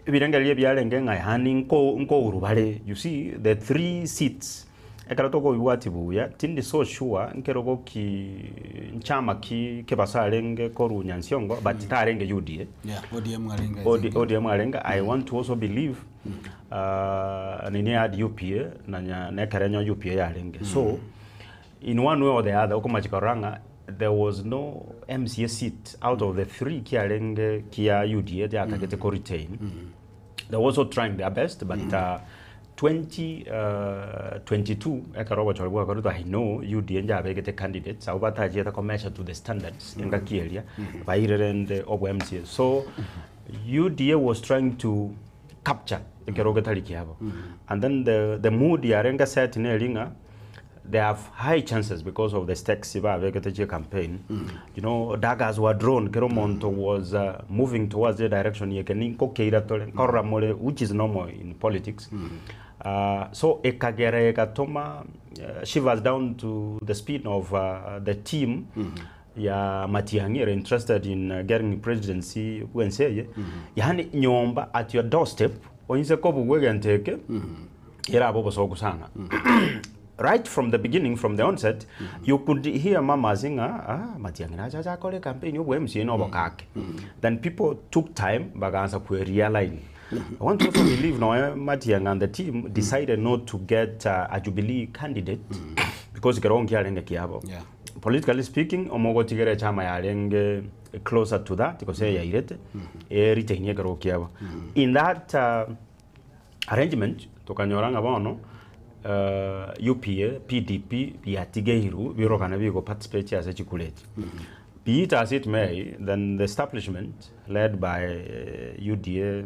S2: ebirengalie byalenge ngai hani nko urubale you see the 3 seats ekarotoko biwatibuya tindi so sure nkerogo ki nchama ki kebasalenge koru Nyansiongo but tarenge UDA ODM alenga I want to also believe nini ad UPA na karenyo UPA yalenge so in one way or the other okomachikaranga there was no MCA seat out of the 3 kialenge kia UDA they akakete ko retain they were also trying their best but 2022 ekaroba cholwa karuta I know UDA njabe gete candidates au bataje ta commercial to the standards enga kielia bairende obo MCA so UDA was trying to capture ekeroga taliki hapo and then the mood yarenga set in elinga they have high chances because of the stakes iba vegetative campaign you know daggers were drawn Keromonto was moving towards the direction yekeni kokeira tole koramole which is normal in politics so ekagere katoma shivers down to the speed of the team ya Matiang'i are interested in getting presidency wenseye yani nyomba at your doorstep oyinse ko bugwege nteke era abo bosoku sana right from the beginning, from the onset, you could hear Mama sing, Matiang'i na chacha kole campaign you MC no bokake. Then people took time baganza ku realign. I want to also believe now Matiang'i and the team decided not to get a Jubilee candidate because kerongi alenge kiabo. Politically speaking, omogo tigere chama yalenge closer to that because ya irete retain kero kiabo. In that arrangement tokanyoranga bono UPA, PDP, Yatigeiru, Birokana Vigo participate as a chikulate. Be it as it may, then the establishment led by UDA,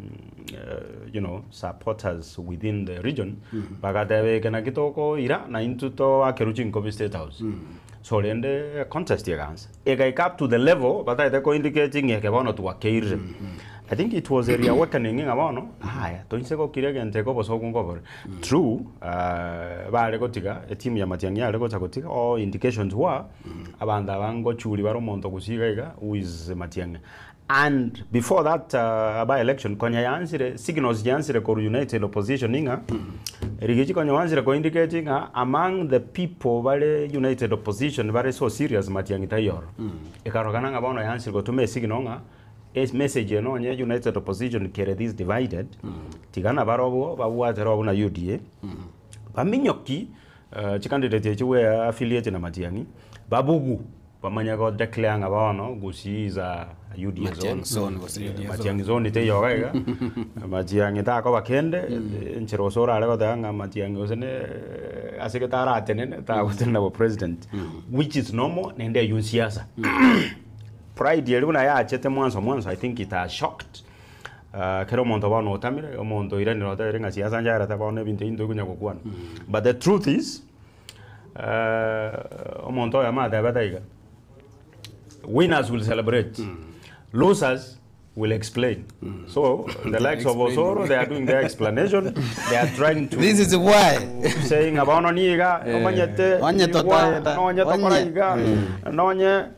S2: you know, supporters within the region, Bagatave Kanakitoko, Ira, na into Akeruchin Kobe State House. So then the contest against. Ega up to the level, but I go indicating a Kavano to Akeir. I think it was a reawakening in Avano. Don't say go Kireg and take over so cover. True, Baregotica, a team Yamatianga, Regotagotica, or indications were Abandavango Chuli Baromonto Gusiga, who is Matianga. And before that by election, Konya answer signals the answer for united opposition inga. Rigiji Konya answer ko indicating among the people very united opposition very so serious Matianga tayor. Ekarogana abono answer go to me signal is message no united opposition kere this divided tigana barobo babuate robo na UDA baminyoki candidate we affiliate na Matiang'i babugu pamanya ko declare nga baono gusi za UDA zone matiang zone te yoga ga matiang ta ko bakende nchero sora ale ko nga matiang osene asekretara atene ta ko tena president which is normal nende yun siasa pride yele una ya chete mwanzo I think it has shocked kero monto ba no tamire o monto irani no ta renga siasa njara ta ba no binte indo kunya kokwana but the truth is o monto ya ma da bataiga winners will celebrate losers will explain so the likes of Osoro, they are doing their explanation, they are trying to
S1: this is why
S2: saying about oniga omanyete onye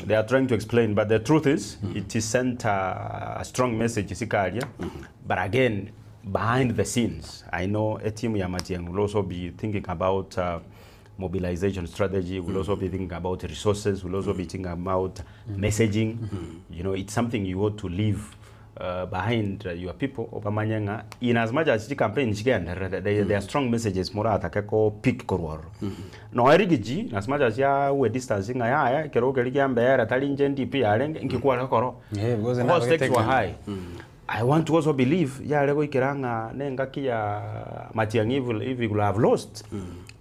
S2: they are trying to explain, but the truth is it is sent a strong message Sikaria. But again, behind the scenes, I know a team Yamatiang will also be thinking about mobilization strategy, will also be thinking about resources, will also be thinking about messaging. You know, it's something you ought to leave behind your people. Opamanyanga, in as much as the campaign is again, there are strong messages. Morata kako pick korwar. No erigiji, as much as ya we distancing aya, kero kerigam bear talinje NDP areng nkikuwa koro. Cost stakes were high. I want to also believe ya lego ikiranga nenga kia Matiang if will have lost.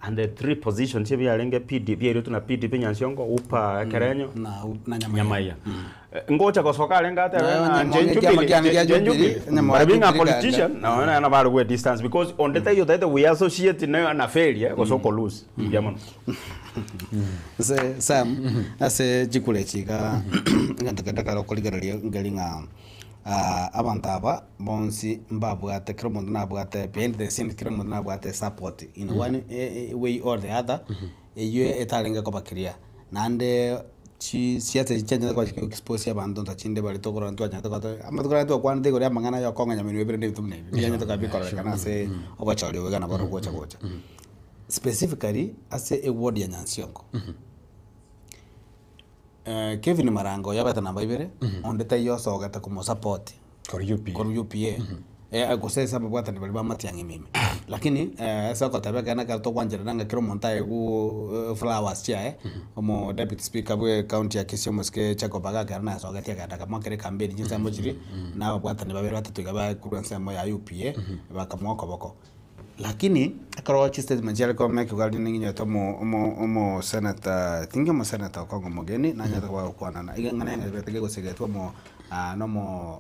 S2: And the three positions here are PDP, yetu na PDP nyansiongo upa kerenyo
S1: na
S2: Nyamaiya. Ngocha kosoka lenga ta Njenjubi. Being a politician, na baru we distance because on the day that we associate na failure kosoko lose. Yaman.
S1: Sam ase jikule chika ngandaka lokoligaria ngalinga abantaba bonsi mbabwate kromondo nabwate behind the scene kromondo nabwate support in one way or the other eyo etalenga ko bakiria nande chi siate chenye kwa expose abantu tachinde bali tokora ntu anya tokora amatokora to kwande gore amangana yo konga nyamini webere ndi tumne yanya tokabikora kana se obachali wegana baro gocha specifically ase a word ya Nyansiongo Kevin Marango yabata namba ibere onde tayo sogata como support
S3: kor UPA
S1: agose sababu bwata ni bali Matiang mimi lakini esa ko tabe kana ka to kwanjira nanga kiro montaye ku flowers chia como deputy speaker bwe county ya Kisumu ske chako baga kana sogata ka kama kere campaign jinsa mojiri na bwata ni babere batatu gaba kuransa mo ya UPA bakamwoko boko lakini akaro statement yale ko make ugali ningi to mo senator tinga mo senator ko ngomogeni na nyata kwa kwana na ngana ne betege go segeto mo no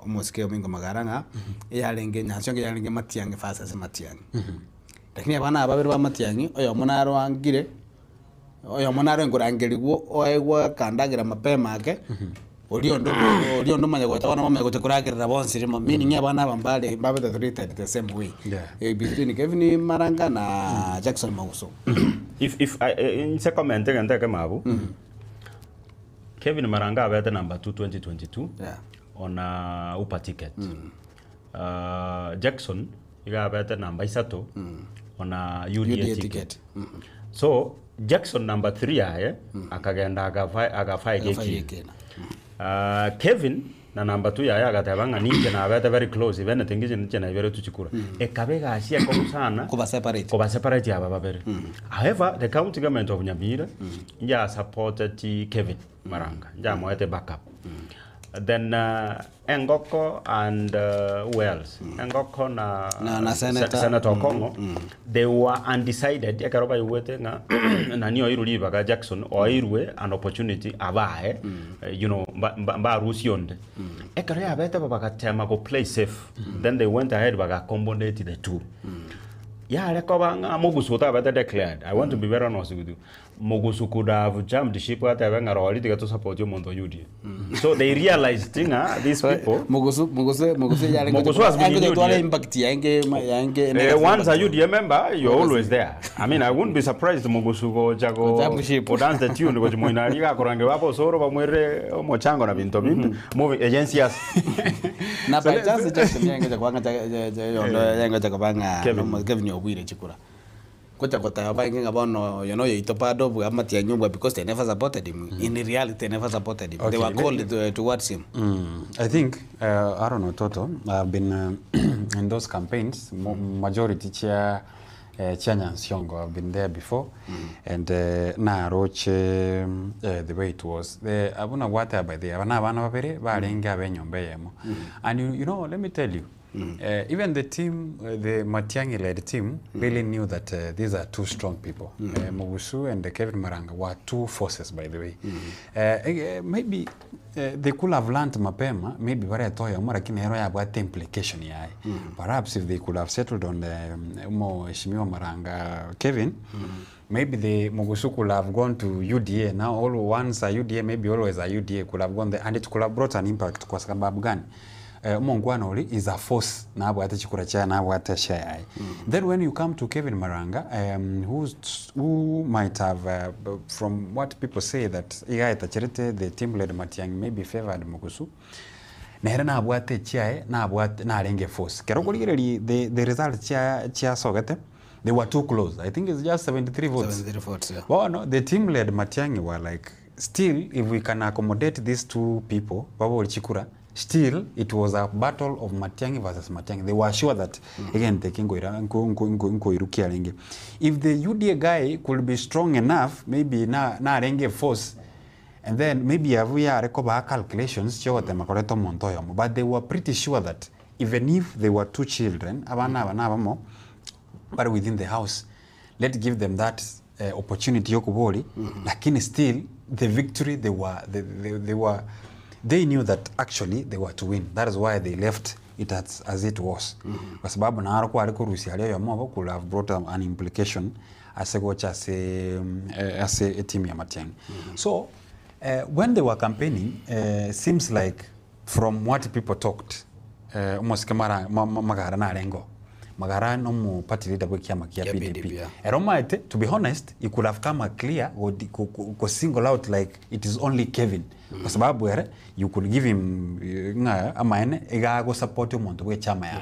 S1: mo skeo mingo magaranga yalenge Nyansiongo yalenge Matiang fasa se Matiang lakini abana ababiri ba Matiang oyo munaro angire oyo munaro ngurangiri gwo oegwa kandagira mapema ake Oliondo manya kwa tawana mama kwa kuragira bonsi meaning abana bambale babeta treated the same way between Kevin Maranga na Jackson Maguso.
S2: If I in comment ngende mabu Kevin Maranga abeta number 2 2022 on upa ticket Jackson iga abeta number 3 on UDA ticket so Jackson number 3 akagenda agafai geki Kevin na number 2 ya gatabanga ninje na abeta very close even atingije ninje na ibere tuchikura ekabega asia ko sana
S1: ko ba
S2: separate ya baba bere however the county government of Nyamira ya supported Kevin Maranga ya moete backup then Engoko and who else Engoko na Senator Kongo they were undecided yakaroba yuwete na niyo iruli baga Jackson or irwe an opportunity abae you know ba rusionde ekare abeta baga tema go play safe then they went ahead baga combinate the two ya rekobanga Mogusu ta declared I want to be very honest with you Mogusu could have jumped the ship at Avanga or to support you Monto UDA. So they realized these people Mogusu has been in UDA. Once a UDA member, you're always there. I mean, I wouldn't be surprised Mogusu go jago or dance the tune because Moinariga Korange Wapo Soro Mwere Mochango na Binto Binto moving agencies.
S1: Na by chance Jackson Yanga Jagabanga Kevin Owire Chikura. Kota buying about you know Itopado Matiang because they never supported him. In reality, they never supported him. They were called towards him.
S3: I think I don't know Toto. I've been in those campaigns. Majority chair Chianya Siongo. I've been there before, and na roche the way it was. The abuna water by the abana babere barenga benyombe yemo. And you know, let me tell you, even the team, the Matiang'i-led team, really knew that these are two strong people. Mugusu and Kevin Maranga were two forces, by the way. Maybe they could have learned mapema, maybe wale toya umara kinero ya bwate implication yai. Perhaps if they could have settled on the Heshimiwa Maranga Kevin, maybe the Mugusu could have gone to UDA. Now all once a UDA, maybe always a UDA could have gone there, and it could have brought an impact kwa sababu gani? Mongwanoli is a force na abwate chikura cha na abwate share. Then when you come to Kevin Maranga, who might have, from what people say, that iga itachirete the team led Matiang'i maybe favored Mugusu. Nehera na abwate chia na abwate na arenge force. Kerokoligereri the result chia sogete. They were too close. I think it's just 73 votes.
S1: 73 votes, yeah.
S3: Well, no, the team led Matiang'i were like, still, if we can accommodate these two people, Babo Chikura, still, it was a battle of Matiang'i versus Matiang'i. They were sure that, again, they can go irukia. If the UDA guy could be strong enough, maybe na renge force, and then maybe we are recover calculations, but they were pretty sure that even if they were two children, but within the house, let's give them that opportunity yokuboli, lakini still, the victory, they knew that actually they were to win. That is why they left it as it was. Kwa sababu na harako aliko Rusi aliyo mwa could have brought an implication as a team ya Matiang'i. So when they were campaigning, seems like from what people talked, almost kamara magara na rengo. Magara no mu party leader kia PDP. Eroma, to be honest, it could have come clear or single out like it is only Kevin. Kwa sababu you could give him go support chama ya.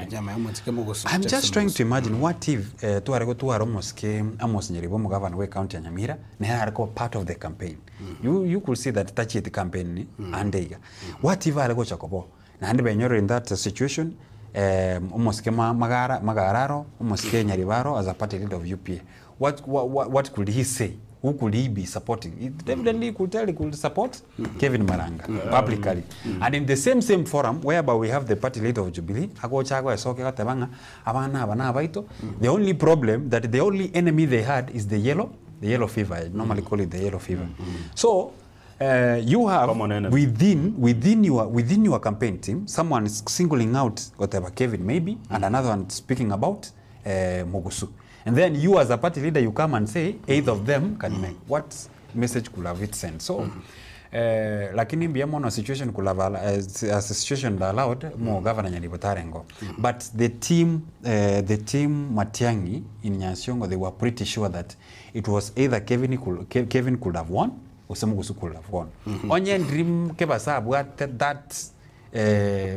S3: I'm just trying to imagine what if tuarego Amos Nyeribo governor we county Nyamira ne part of the campaign. You could see that touch the campaign and what if arego Chakobo na hande benyoro in that situation Magararo Nyaribaro as a party leader of UPA. What could he say? Who could he be supporting? He definitely could tell he could support Kevin Maranga publicly. And in the same forum, whereby we have the party leader of Jubilee, the only problem, that the only enemy they had is the yellow fever. I normally call it the yellow fever. So, you have within your campaign team, someone is singling out whatever Kevin maybe, and another one speaking about Mugusu. And then you as a party leader, you come and say, either of them can make. What message could have it sent? So, lakini mbiamo a situation could have, as a situation that allowed more governor Nyaribotarengo. But the team Matiang'i in Nyasiongo, they were pretty sure that it was either Kevin could have won, or Mugusu could have won. Onye dream kebasa what that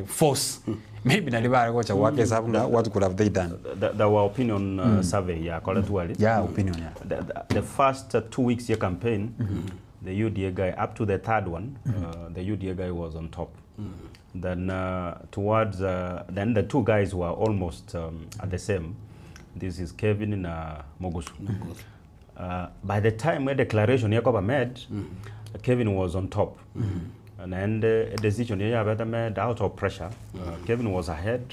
S3: force. Maybe what could have they done?
S2: There were opinion survey, yeah,
S3: opinion, yeah.
S2: The first 2 weeks year campaign, the UDA guy, up to the third one, the UDA guy was on top. Then towards, then the two guys were almost at the same. This is Kevin and Mugusu. By the time a declaration Yakoba made, Kevin was on top. And then the decision made out of pressure. Kevin was ahead.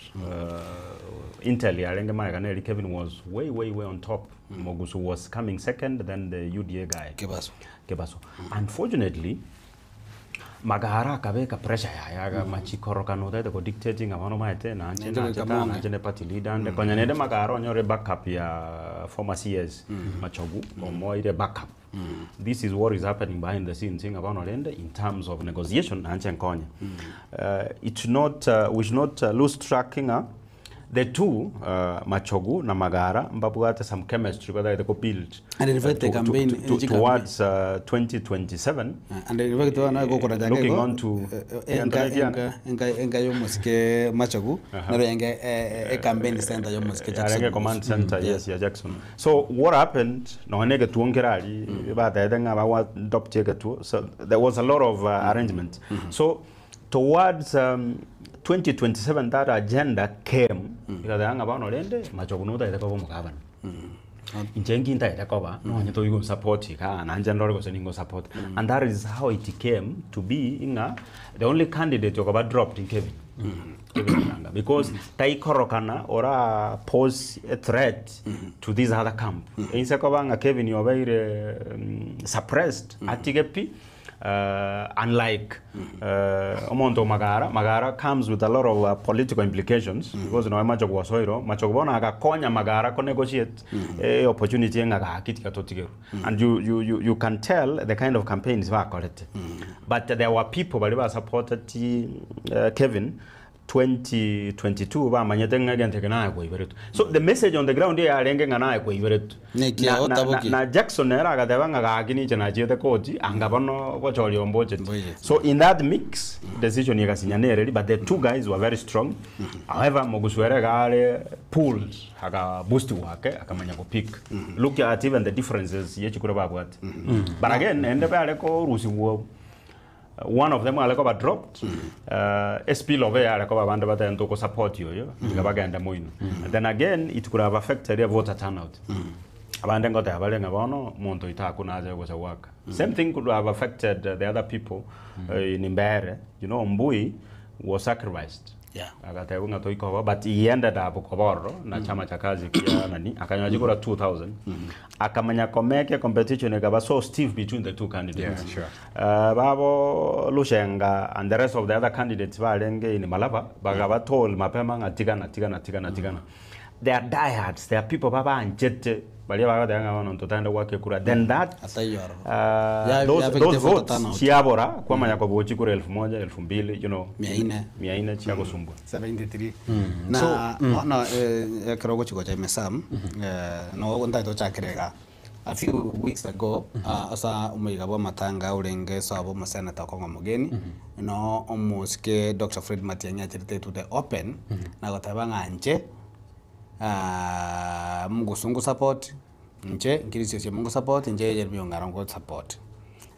S2: Intel, Kevin was way on top. Mugusu was coming second, then the UDA guy. Kebaso. Unfortunately, Magahara kabeka pressure ya machikoro kanoda ko dictating abano maete na anjene party leader and konyane Magahara nyore backup ya former CS Machogu or more ile backup. This is what is happening behind the scenes in terms of negotiation. It should not, we should not lose tracking the two, Machogu na Magara, mbabu some chemistry whether they could build towards 2027.
S1: And looking
S2: on to
S1: Machogu, campaign center
S2: command center, yes, Jackson. So what happened? So there was a lot of arrangement. So towards 2027, that agenda came because the Machogunoda is Injengi nta yakoba no nyeto yugo support ka na njandore ko seningo support and that is how it came to be inga the only candidate yokoba dropped in Kevin. Kevin Muranga, because tai korokana ora pose a threat to this other camp. Inse kobanga Kevin yobaire suppressed atigepi. Unlike Omonto Magara comes with a lot of political implications because no macho kwasoiro macho bona akakonya Magara ko negotiate opportunity nga kitika totigeru and you can tell the kind of campaigns were correct but there were people who supported Kevin 2022 ba manyete ngagente kana ko iberetu so the message on the ground here arenge ngana ko iberetu na Jackson era agatebanga gakini chana chete koti angabono bochori omboje so in that mix decision yakasinyanere but the two guys were very strong however moguswere gale pulled aga boost wake akamanya ko pick look at even the differences yechikura babwat but again ende bale ko rusiwo one of them aleko dropped SP Love aleko banda batento ko support yoyo ngabaganda moino then again it could have affected their voter turnout abande ngote abalenga bono muntu itakuna aje ko sawaka same thing could have affected the other people in Mbere you know Mbui was sacrificed agatego ngato iko but he ended up koboro na chama cha kazi kia nani akanyajikura 2000 akamanya komeke competition ekaba so stiff between the two candidates babo Lushenga and the rest of the other candidates balenge in Malaba bagaba told mapema ngatigana they are diehards they are people baba anjete bali baga danga wana ntotanda wake kura then that those votes chiabora kwa manya kwa bochi kura 1000 2000 you know 400 chiago sumbu
S1: 73 na kirogo chiko cha mesam no ndaito chakirega a few weeks ago asa umigabo matanga urenge sabo masenata kwa mugeni no omuske Dr. Fred Matiang'i achirite to the open na gotabanga nje Mugusungu support nje ngirisio mungu support nje Jeremy Ngarango support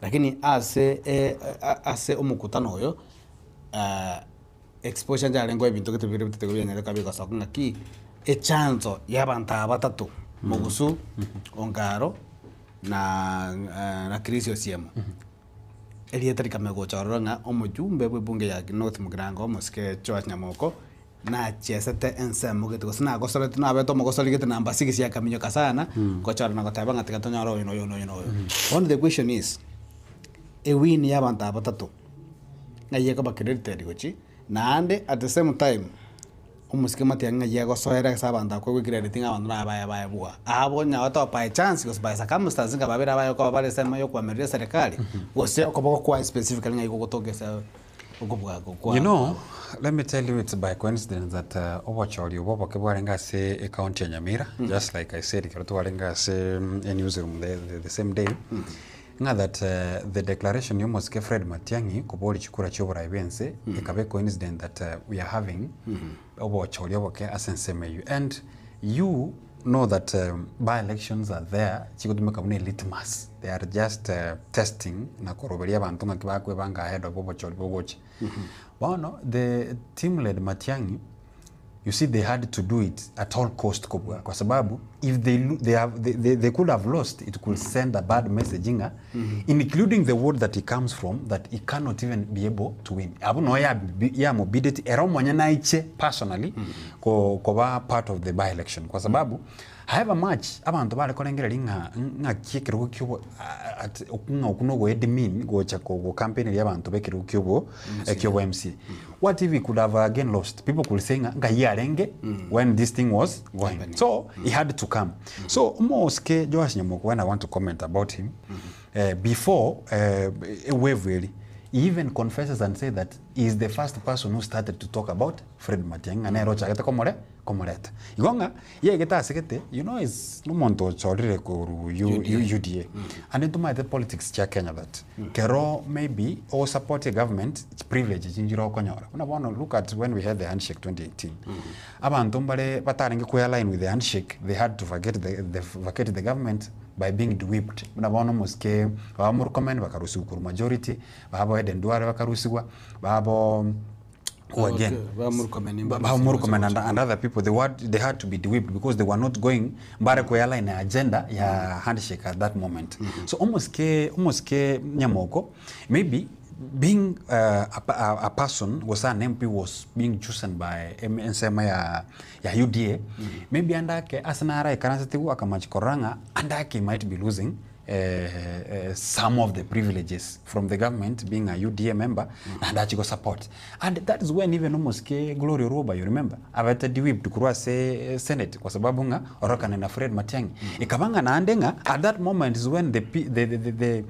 S1: lakini ase umukutano hoyo exposure njarengo ebintu kitubire bitegurye nyere kabika sakunga ki echanzo yabanta batatu Mugusu Ongaro na Kirisio Siemo elietari kamego choranga omujumbe bwebunge ya North Mugrango muske George Nyamoko na chesete ensemo gitu sina gosore tuna beto mogosore gitu namba 6 ya kaminyo kasana kochara na kotaba ngatika tonyaro yono on the question is a win ya banta batatu na yeko bakredite rigochi na ande at the same time umuske Matiang'i yego soera sabanda ko crediting abantu na baya bua abonya wata by chance because by circumstances ngababira bayo ko bale sema yo kwa meria serikali wose ko bako kwa specifically ngai ko gotogesa.
S3: You know, let me tell you, it's by coincidence that Obachori Obobo Kebuarenga say a county Nyamira, just like I said, Kebuarenga say a newsroom the same day. That the declaration you must Fred Matiang'i Kobori Chikura Chobra Ibense, a coincidence that we are having Obachori Oboke Asensemeyu. And you know that by-elections are there, Chikudumakabune litmus. They are just testing na koroberia bantunga kibakwe banga ahead of Obachori Bogochi. Well, no, the team led Matiang'i, you see, they had to do it at all cost kwa sababu if they could have lost, it could send a bad messaging, including the word that he comes from, that he cannot even be able to win. Abu no ya mobility era mwanyana iche personally ko part of the by-election kwa sababu however much abantu bale kolengera nga kikiro kyo at okuno go admin go chako go campaign ya abantu bekiro kyo MC. What if he could have again lost? People could say nga yarenge when this thing was going. So he had to come. So Moske Joash Nyamoko, when I want to comment about him, before a wave really, he even confesses and says that he is the first person who started to talk about Fred Matiang'i and Rocha geta komoreta. Igonga ye geta sekete, you know, is no monto chorire ko UDA. And into my the politics cha Kenya that kero maybe or support a government it's privilege injiro konyora. Una want to look at when we had the handshake 2018. Abantu mbale bataringe ku align with the handshake, they had to vacate the government by being whipped. Mnabono muske bamuru comment bakarusi ku majority babo eden duare bakarusiwa babo who again, and other people, they had to be de-whipped because they were not going mbare kuyala in agenda ya handshake at that moment. So almost ke Nyamoko, maybe being a person was an MP was being chosen by MNSema ya UDA, maybe andake asanara ikaransitiu akamachikoranga andake might be losing some of the privileges from the government being a UDA member and that you go support. And that is when even almost Gloria Roba, you remember, avete diwib tukurwa se Senate kwa sababu nga oroka na Fred Matiang'i. Ikabanga na andenga at that moment is when the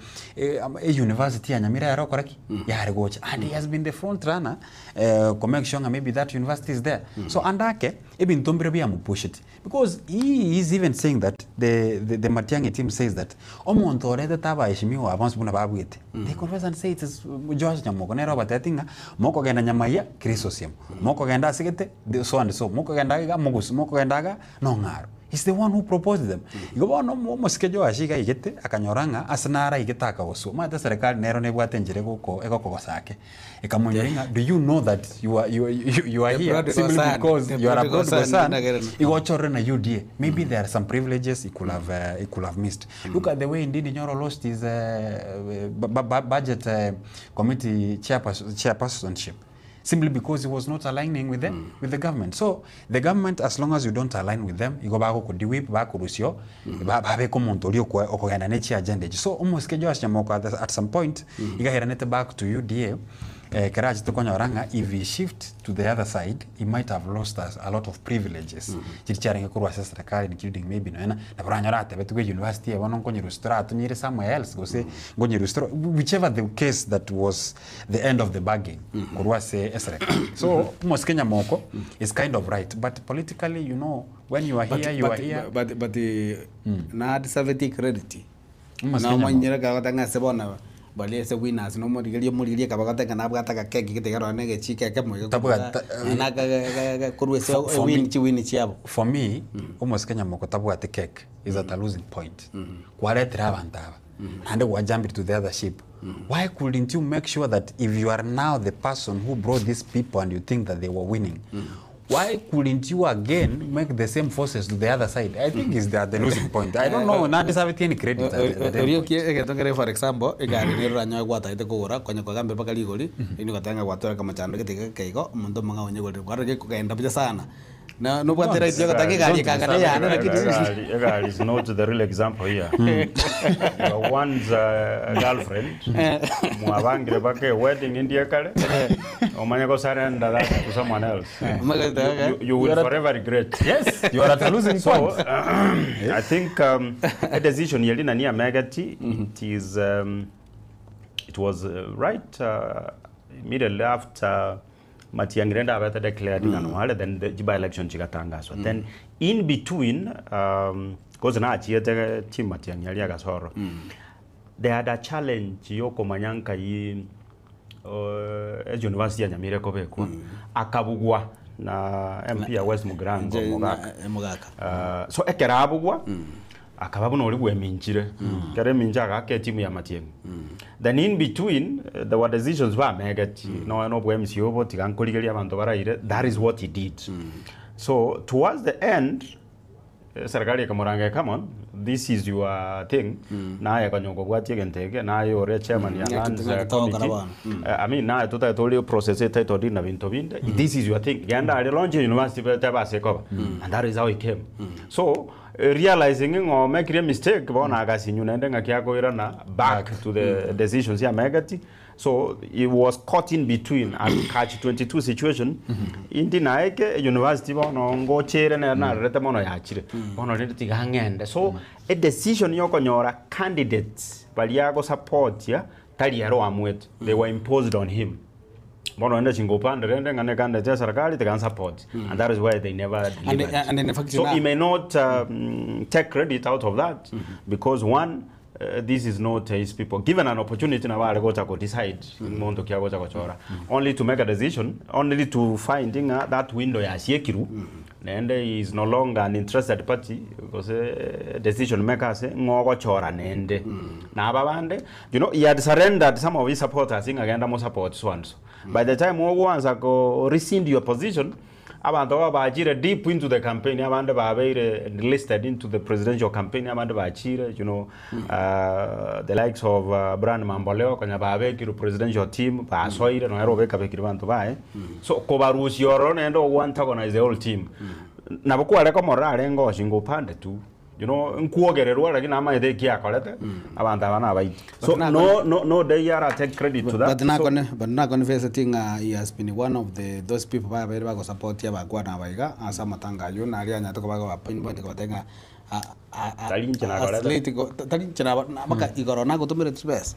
S3: university ya Nyamira ya rokoraki ya regocha, and he has been the front runner to make sure maybe that university is there. So andake even Tombre ya push it because he is even saying that the Matiang'i team says that omuntu orete taba heshimiwa avance buna babwete. They confess and say it is George Nyamoko nero batetinga moko genda nyamaya Chrysostom moko genda sigete so and so moko genda ga mogus moko genda ga nongaro. He's the one who proposed them. Igoba no mosikejo ashika igete akanyoranga asanara igeta akaoso mata serikali nero nebwate njire guko egoko sake ikamunyoringa. Do you know that you are here simply because you are a prodigal son? Igochore na UDA. Maybe there are some privileges he could have missed. Look at the way indeed Nyoro lost his budget committee chairpersonship. Simply because he was not aligning with them, with the government. So the government, as long as you don't align with them, you go back to diwip, back to Rusio, back to Montorio, or agenda. So almost at some point, you get back to UDA. Karaji Tokonyoranga, if he shift to the other side, he might have lost a lot of privileges. Including maybe university, somewhere else, whichever the case that was the end of the bargain. So Kenya Moko is kind of right, but politically, you know, when you are here, you are here.
S1: But the na disaveti credit. Na mwanyira kawatanga sebona. Bali se winners no more muri kabagata kana bwata keke kitegaro nege chike kemo na kurwe se win chiabo.
S3: For me, almost Kenya Moko tabwate cake is at a losing point. Kwale trabantaba and we jump to the other ship. Why couldn't you make sure that if you are now the person who brought these people and you think that they were winning, why couldn't you again make the same forces to the other side? I think it's the losing point. I don't know, not deserve any credit.
S1: For example, igari ni ranyo gwata ite kugura kwenye kwa gambe paka ligoli ini katanga gwatora kama chando kitike keiko muntu manga onye goli kwara ke kukaenda pija sana na no bwatera ite katanga gari kangana ya na
S2: Egali is not the real example here. One's girlfriend mwabangire bake wedding India kale omanya go surrender that to someone else. You will forever regret.
S3: Yes, you are at a losing point.
S2: So, I think a decision yelina ni Megati, it was right immediately after Matiang'i abata declared then the Jiba election chigatangazwa. Then in between because na chiete team Matiang'i agasoro. They had a challenge yoko manyanka yi University ya Nyamira Kobeko akabugwa na MP ya West Mugirango Mogaka. So ekerabugwa akababu no ligwe minjire kare minjaga ke timu ya Matiang'i. Then in between there were decisions were Megati no bwe MCO boti kankoligeli abantu baraire. That is what he did. So towards the end serikali kamuranga, come on, this is your thing. Na ya kanyoko gwati gentege na yo chairman ya lands committee. I mean na totally process title din na binto binda. This is your thing. Ganda ale launch university taba sekoba. And that is how it came. So realizing or making a mistake bona agasi nyunende ngakiako irana back to the decisions ya Megati. So it was caught in between a catch-22 situation. Indi naeke university bono ngo chere na rete mono ya chire. Bono rete hangende. So a decision yoko nyora candidates baliago support ya taliaro amwet. They were imposed on him. Bono ende chingopande rende ngane kande ja serikali te kan support. And that is why they never delivered. And in fact, so he may not take credit out of that because one, this is not his people. Given an opportunity na wale gocha ko decide mondo kia gocha kochora only to make a decision, only to finding that window ya Siekiru nende is no longer an interested party because decision makers ngoko chora nende na babande you know he had surrendered some of his supporters ingagenda mo support ones by the time owanza go rescind your position abantu babajire deep into the campaign abande babeire enlisted into the presidential campaign abande bachire you know the likes of Brian Mamboleo kanya babeki presidential team basoire no ero beka bekiri bantu bae so kobarusi yoro nendo want to organize the whole team naboko areko morale ngo shingo pande tu you know nkuogererwa lakini ama ide kia kolete abantu abana baiti so no they are take credit to that
S1: but not gonna face thing he has been one of those people ba support ya bagwa na baiga asa matanga yo na ali anya to ba point ko tenga maka igorona gutumire space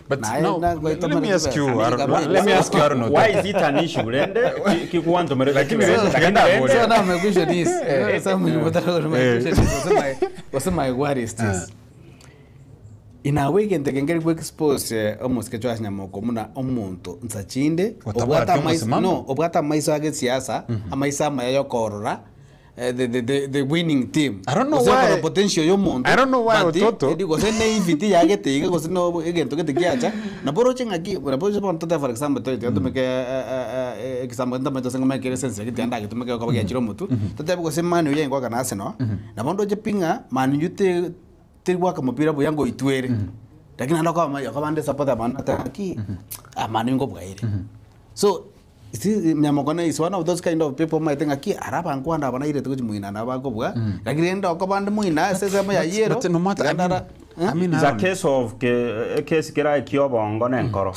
S3: but no let me ask you Arno
S2: why is it an issue rende kikuanto mere
S3: lakini
S1: so now my question is my what is this in a way can take get expose almost ke twasnya moko muna omuntu nsachinde obwata maiso age siasa amaisa mayo korora the winning team.
S3: I don't know why
S1: potential yo monto.
S3: I don't know why Toto.
S1: Digo se ne invite ya gete iga ko no egento gete kiacha. Na boro chenga ki, na boro chepon tota for example to to make example ndama to senga make sense gete anda gete make ko bagya chiro mutu. Tota ko se manu ye ngwa kana ase no. Na bondo chepinga manu yute tirwa kama pira buyango itwere. Lakini ndo kwa bande support abana taki. Manu ngo bwaire. So Nyamokona is one of those kind of people might think aki araba nkwanda bana ire tuko muina na bakobwa lakini ndo ko bande muina sese ma yero
S3: but no matter I mean
S2: it's a case of case kira kiobongo nenkoro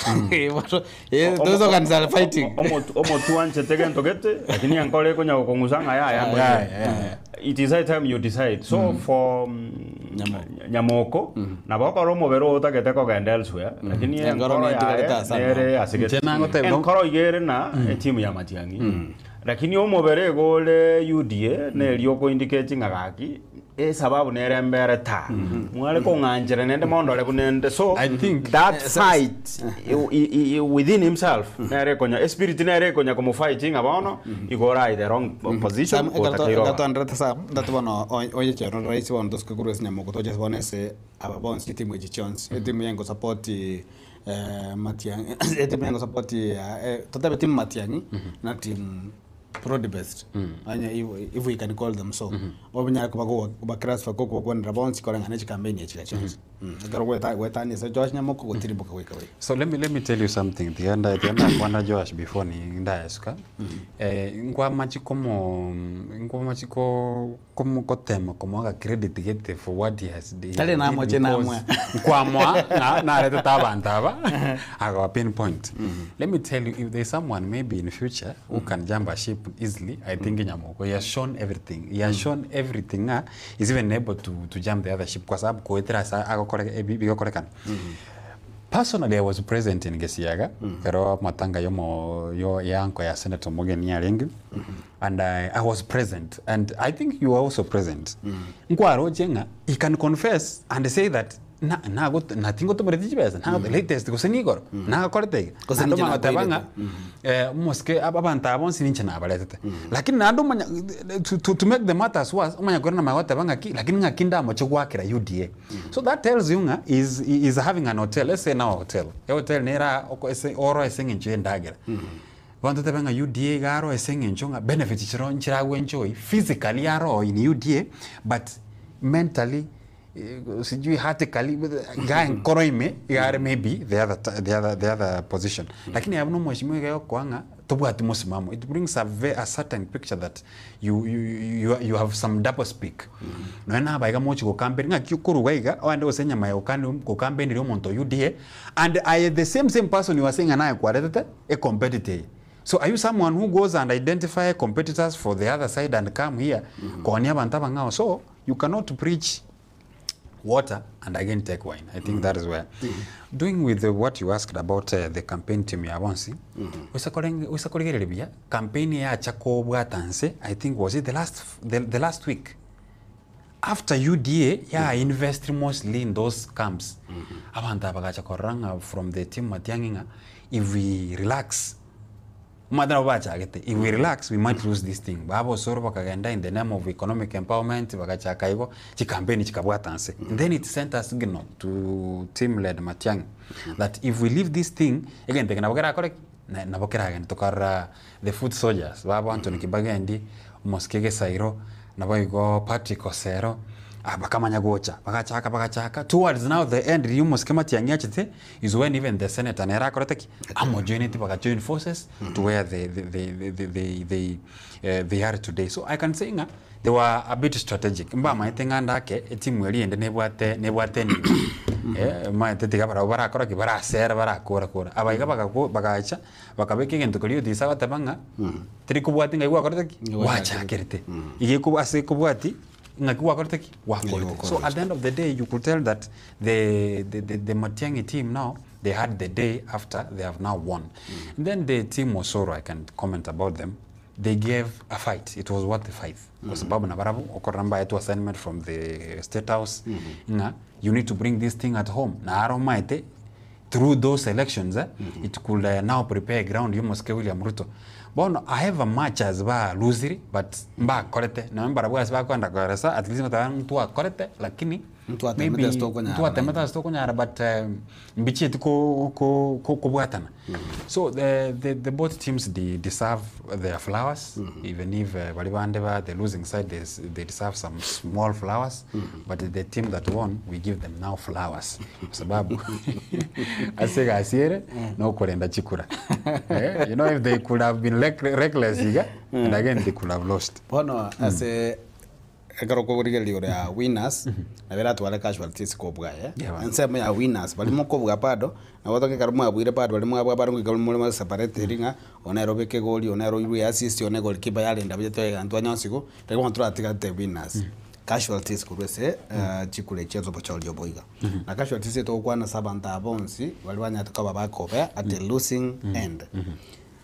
S1: those organs are fighting
S2: omo tuanche tegento gete lakini ankole ko nyako kongusanga ya it is high time you decide so for Nyamoko na bakoro mobero utakete ko genda elsewhere lakini ankoro ya nere asigete ankoro igere na timu ya Matiang'i lakini omobere gole UDA ne lioko indicating agaki sababu nere mbere ta mwale ko nganjere nende mondole bunende so
S3: I think
S2: that fight within himself nere konya spirit nere konya como fighting abono igora the wrong position
S1: gato andreta sa that one oye chero raisi one dos kugurus Nyamoko to just one se abons timu ejichons timu yango support Matiang'i timu yango support totabe timu Matiang'i na timu pro the best anya if we can call them so obinya ko ba crash fa ko kwa rabons ko ngane campaign ya chance agaro weta ni sa Josh Nyamoko ko tiribuka weka we
S3: so let me tell you something the under kwana Josh before ni ndaeska ngwa machiko como tema como aga credit get for what he has done
S1: tale na moche na mwa
S3: kwa mwa na leta tabantaba aga pinpoint let me tell you if there's someone maybe in future who can jump a ship easily I think Nyamoko he has shown everything he's even able to jump the other ship kwa sababu koetra sa bigo korekan personally I was present in Gesiaga pero matanga yo yanko ya Senator Mogeni Arengi and I was present and I think you were also present nkwaro jenga he can confess and say that na tingo to mereti besa na the latest ko senigor na korete ando matabanga moske abanta abonsi ninche na balete lakini ando manya to make the matters worse manya korana mawatabanga ki lakini ngakinda mo chogwakira UDA so that tells you is having an hotel, let's say now hotel nera oro esengenje ndagera wanto tabanga UDA garo esengenjonga benefit chiro nchira wenjoy physically yaro in UDA but mentally sijui hatikali guy koroime yare maybe the other position lakini habuno mheshimiwa gayo kwanga tobwati mosimamo it brings a certain picture that you have some double speak no na baiga mochi ko campaign nga kyukuru waiga wande osenya mayo kandi ko campaign ri omonto UDA and I the same person you are saying anaye kwaretete a competitor. So are you someone who goes and identify competitors for the other side and come here konia bantaba ngao so you cannot preach water and again take wine. I think that is where doing with what you asked about the campaign team ya Bonsi usakoregere bia campaign ya chako bwatanse I think was it the last week after UDA invest mostly in those camps abanta bagacha koranga from the team Matiang'i if we relax Madana bachagete. If we relax, we might lose this thing. Babo soro bakagenda in the name of economic empowerment, bagachaka ibo, chikampeni chikabwatanse. And then it sent us signal to team led Matiang'i that if we leave this thing, again, tegena bakera korek na bakera again tokara the foot soldiers. Babo Anthony Kibagendi, Moskege Sairo, naboigo Patrick Osero, bakamanya gocha bagachaka towards now the end Riumo schema tiangiachite is when even the senator nera koroteki homogeneity bagajoin forces to where they are today. So I can say they were a bit strategic mba maitenga ndake timu eri ende nebwate ni maitete gabara barakora ki barasera barakora abaiga bagacha bakabeke ngento koliyo disa batabanga tiri kubwati ngai wakoroteki wacha kerete ige kubase kubwati. So at the end of the day, you could tell that the Matiang'i team now, they had the day after they have now won. And then the team Osoro, I can comment about them. They gave a fight. It was worth the fight. Because Babu Nabarabu, Okoramba, it was assignment from the State House. You need to bring this thing at home. Na Aromaite, through those elections, it could now prepare ground. You must William Ruto. Bono, I have a match as ba losiri, but mba korete. Na mbara bwa sba kwanda koresa, at least mata mtu korete, lakini maybe mtu atemeta stoko nyara, but mbichi ko bwatana. So the both teams deserve their flowers, even if Balibandeva, the losing side, they deserve some small flowers, but the team that won, we give them now flowers. Sababu asega asiere no korenda chikura. You know, if they could have been reckless, and again they could have lost.
S1: Bono ase ekaroko kurigelio ya winners na vera twale casualties ko bwa nsema ya winners bali moko bwa pado na wotoke karumwa abwire pado bali mwa pado ngikalo mulimo separate ringa onero beke goli onero iru assist one goal kiba yale ndabye to Antoine Onsiko teko control atika the winners casualties kurese chikule chezo pocholi oboiga na casualties to kwana sabanta abonsi bali banyatoka babakobe at the losing end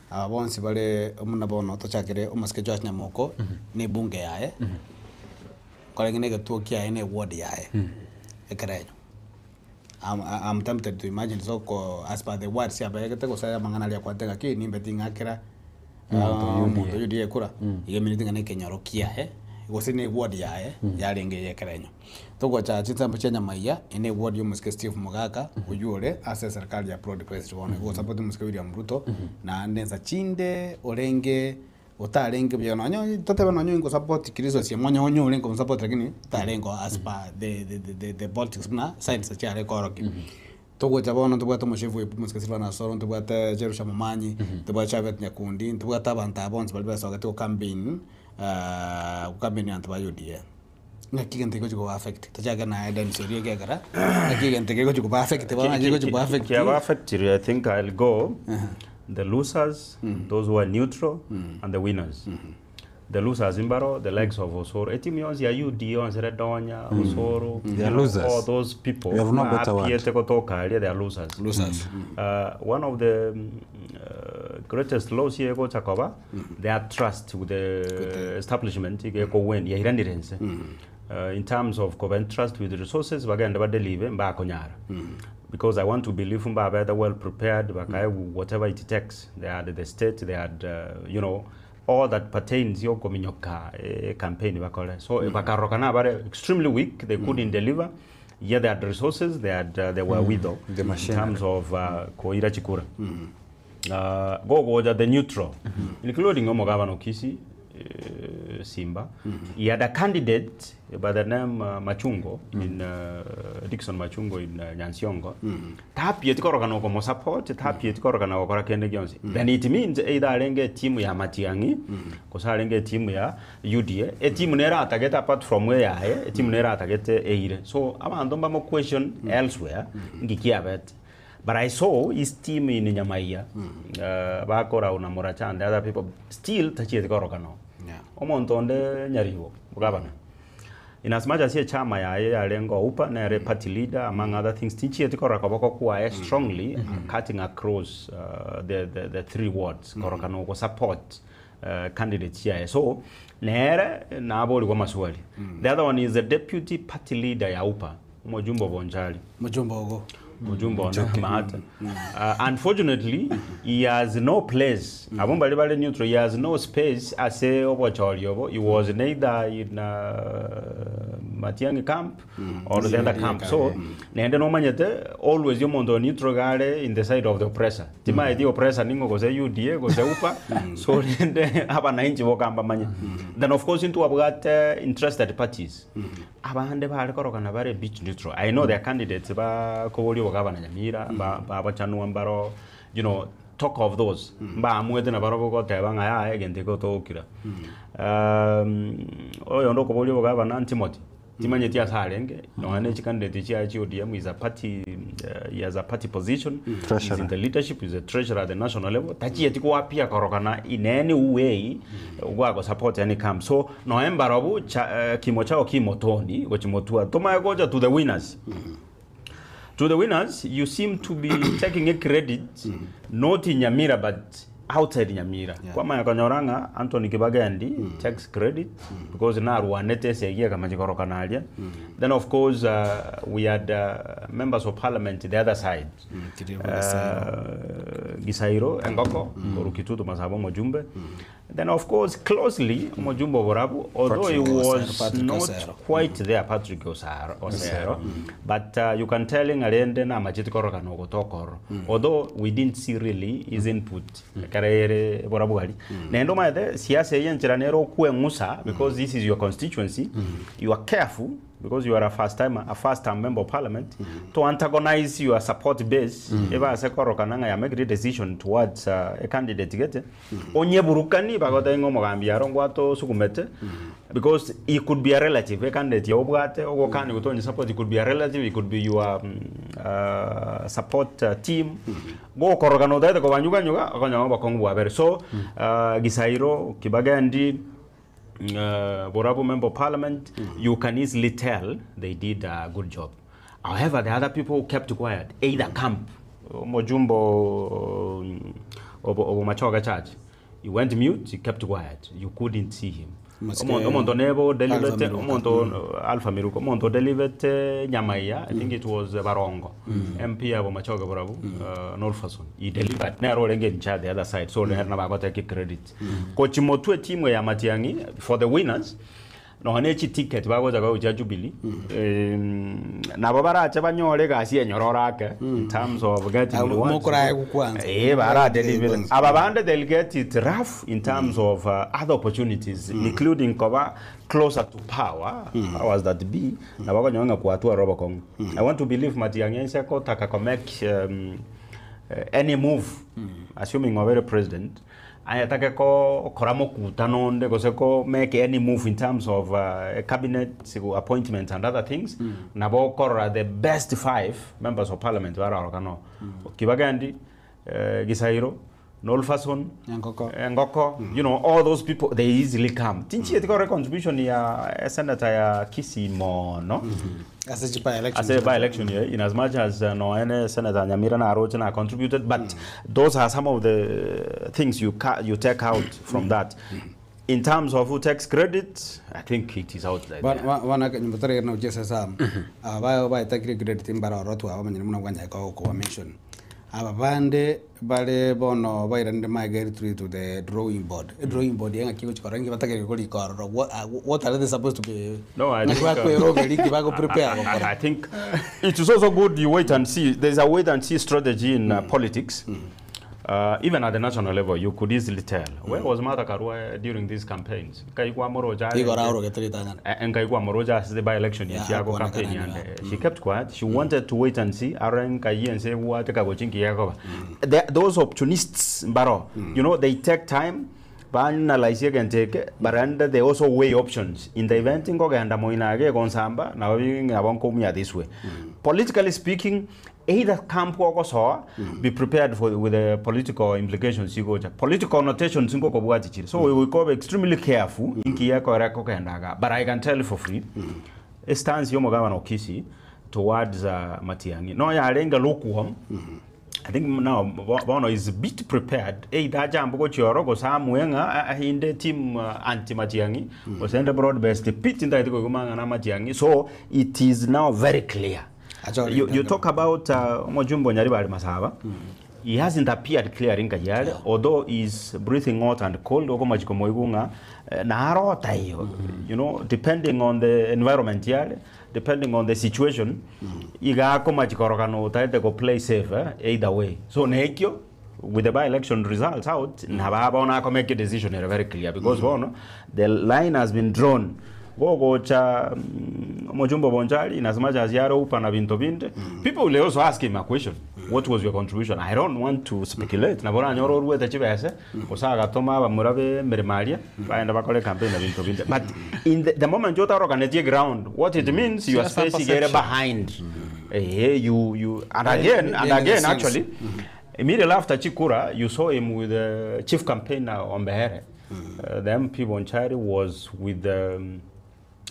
S1: abonsi bale omuna bono to chakire omaske Josh Nyamoko ni bunge yae kalengene gatuo kia ene ward yae ekereyo. I'm tempted to imagine so as per the word sia bagete ko saya mangana lia kwatega ki ni betinga kera muntu yudie kura ile miniti ngane kenyoro kia gosini ward yae yarenge yekerenyo togo cha chitsambo chenya maiya ene ward yo muske Steve Mugaka uyure ase serikali ya Prod President one go support muske William Ruto na ndenza chinde orenge otarenge byo nanyo tote bananyo ngo support kirizo si monyo onyo lengo support lakini tarengo as per the politics na science cha re koroki togo jabono to bwato moshevu muske Silvana Soro to bwata Jerusha Mamanyi to bwata Chabet Nyakundi to bwata banta bonds balba so gato campaign antabayudie ngakigente ko go affect tajaga na eden serie gegara ngakigente ko go affect bana go affect
S2: yeah affect I think I'll go the losers those who are neutral and the winners the losers imbaro the legs of Osoro etimions ya UD on Seredonya Osoro
S3: they are losers
S2: all those people
S3: we have not got a word
S2: they are losers one of the greatest loss here go Chakoba their trust with the establishment go when ya irandirense in terms of covenant trust with the resources bagenda badelive mba konyara because I want to believe mba they well prepared whatever it takes they had the state they had you know all that pertains yo kominyoka campaign bakole so bakarokana bare extremely weak they couldn't deliver yeah they had resources they were with
S3: the machine
S2: in terms of koira chikura go the neutral including Omogavano Kisi Simba he had a candidate by the name Machungo in Dixon Machungo in Nyansiongo tapi etikoroka ko support tapi etikoroka na okora kende gyonsi then it means either alenge team ya Matiang'i ko salenge team ya UDA a team nera atageta apart from where ya team nera atagete eire so abantu mbamo question elsewhere ngikiabet. But I saw his team in Nyamaiya, Bakora una Moracha and the other people still touch it Korokano. Omontonde Nyariwo, Governor. In as much as he chama ya Lengo Upa, Nere party leader, among other things, teach it Korokaboko strongly cutting across the three wards, Korokano support candidates here. So Nere Naboli Gomaswali. The other one is the deputy party leader ya Upa, Mojumbo Bonjali.
S1: Mojumbo Ogo.
S2: Mujumbo Mahata. Unfortunately, he has no place. Abumbalibale neutral, he has no space as a Obochoriobo. He was neither in Matiang'i camp or the other camp. So, Nende no manyete always yomondo neutral gare in the side of the oppressor. Tima the oppressor ningo goze UDA goze UPA. So nende aba na inchi wokamba manye. Then of course into about interested parties. Abahande bahale korokana bare beach neutral. I know their candidates ba Kowoli Wagabana Nyamira, ba Chanu Ambaro, you know, talk of those. Ba amwete na baro ko tebanga ya again they go to Okira. Oyo ndo Kowoli Wagabana Timothy. Timanye tia sarenge no ane candidate chia ODM is a party he has a party position. He's in the leadership, he's a treasurer at the national level. Tachi etiko apia korokana in any way go support any camp. So no embarabu kimochao kimotoni gochimotua toma goja to the winners. To the winners, you seem to be taking a credit not in Nyamira but outside Nyamira. Kwa mayakonyoranga Anthony Kibagandi takes credit because na ruanete segia kama chikoroka nalia. Then of course we had members of parliament the other side. Gisairo Engoko Orukitutu Masabo Mojumbe. Then of course closely Mojumbo Borabu, although he was not quite there, Patrick Osero, but you can tell in Arende na Majitkoroka no Gotokoro. Although we didn't see really his input. Karere Borabu Gali. Nendo maede siasa yenchiranero kue musa because this is your constituency. You are careful because you are a first-time member of parliament to antagonize your support base. Eva Sekoro Kananga ya make the decision towards a candidate to get onye burukani bagoda ngo mogambia rongwato sukumete because he could be a relative. A candidate ya obwate ogo kani utonye support, it could be a relative, it could be your support team. Go korogano dai ko banyuga nyuga akanya bakongu abere. So Gisairo Kibagandi Borabu member of parliament, you can easily tell they did a good job. However, the other people kept quiet. Either camp, Mojumbo Machoga Church, he went mute, he kept quiet. You couldn't see him. Omonto Nebo delivered Alpha Miruko, Monto delivered Nyamaya, I think it was Barongo, MP of Machoga Borabu, Norfason. He delivered narrow again chat the other side, so they had never got take credit. Kochimotu team where Matiang'i for the winners. No hanechi ticket bago jago Jubilee. Na babara chabanyole gasi enyororake in terms of getting the ones. Bara deliver. Ababande they'll get it rough in terms of other opportunities, including cover closer to power. Powers that be. Na bago nyonga kuatua Robocong. I want to believe Matiang'i seko taka make any move, assuming we're president. I take ko koramo kutanonde ko make any move in terms of cabinet appointments and other things. Nabo kora the best 5 members of parliament wara organo. Kibagandi, Gisairo, Nolfason, Ngoko, you know, all those people they easily come. Tinchi etiko contribution ya senator ya Kisimo, no? As a by-election, yeah, in as much as no any Senator Nyamira na Arochana contributed, but those are some of the things you take out from that. In terms of who takes credit, I think it is out there.
S1: But one I can no just some. By taking credit in Barotu, I mean, I mention. Ababande bale bono bairande migrate through to the drawing board. A drawing board yenga kiko chikorangi batake koli koro. What are they supposed to be?
S2: No, I think it is also good you wait and see. There's a wait and see strategy in politics. Even at the national level, you could easily tell. Where was Martha Karua during these campaigns? Kaikwa Moroja and Kaikwa Moroja as the by-election in Chiago campaign. And she kept quiet. She wanted to wait and see. And say, those opportunists, Baro, you know, they take time. Analyze can take it, but under they also weigh options. In the event in Goganda Moinage, Gonsamba, now we this way. Politically speaking, either camp or so be prepared for with the political implications you go to political connotations in Gokobuatichi. So we will go extremely careful in Kiyako Rakokandaga. But I can tell you for free, it stands Yomogawa no Kisi towards Matiang'i. No, ya renga lokuam. I think now Bono is a bit prepared. That jump go to Samuenga in the team anti Matiang'i was sent abroad best the pit in the Gomanga Matiang'i. So it is now very clear You talk about Mojumbo Nyaribari Masaba. He hasn't appeared clear in Kajale, although he's breathing hot and cold. You know, depending on the environment, depending on the situation, go play safe either way. So Nekyo, with the by-election results out, make a decision very clear because the line has been drawn. Mojumbo Bonjari, in as much as Yaro Upana Binto Binte, people will also ask him a question. What was your contribution? I don't want to speculate. Nabora Nyoro Rue the Chivese, Osaga Toma, Murabe, Merimaria, and the Bacole campaign of Binto Binte. But in the moment Jota Rock on the ground, what it means, you are spacing behind. And again, actually, immediately after Chikura, you saw him with the chief campaigner on Behere. The MP Bonchari was with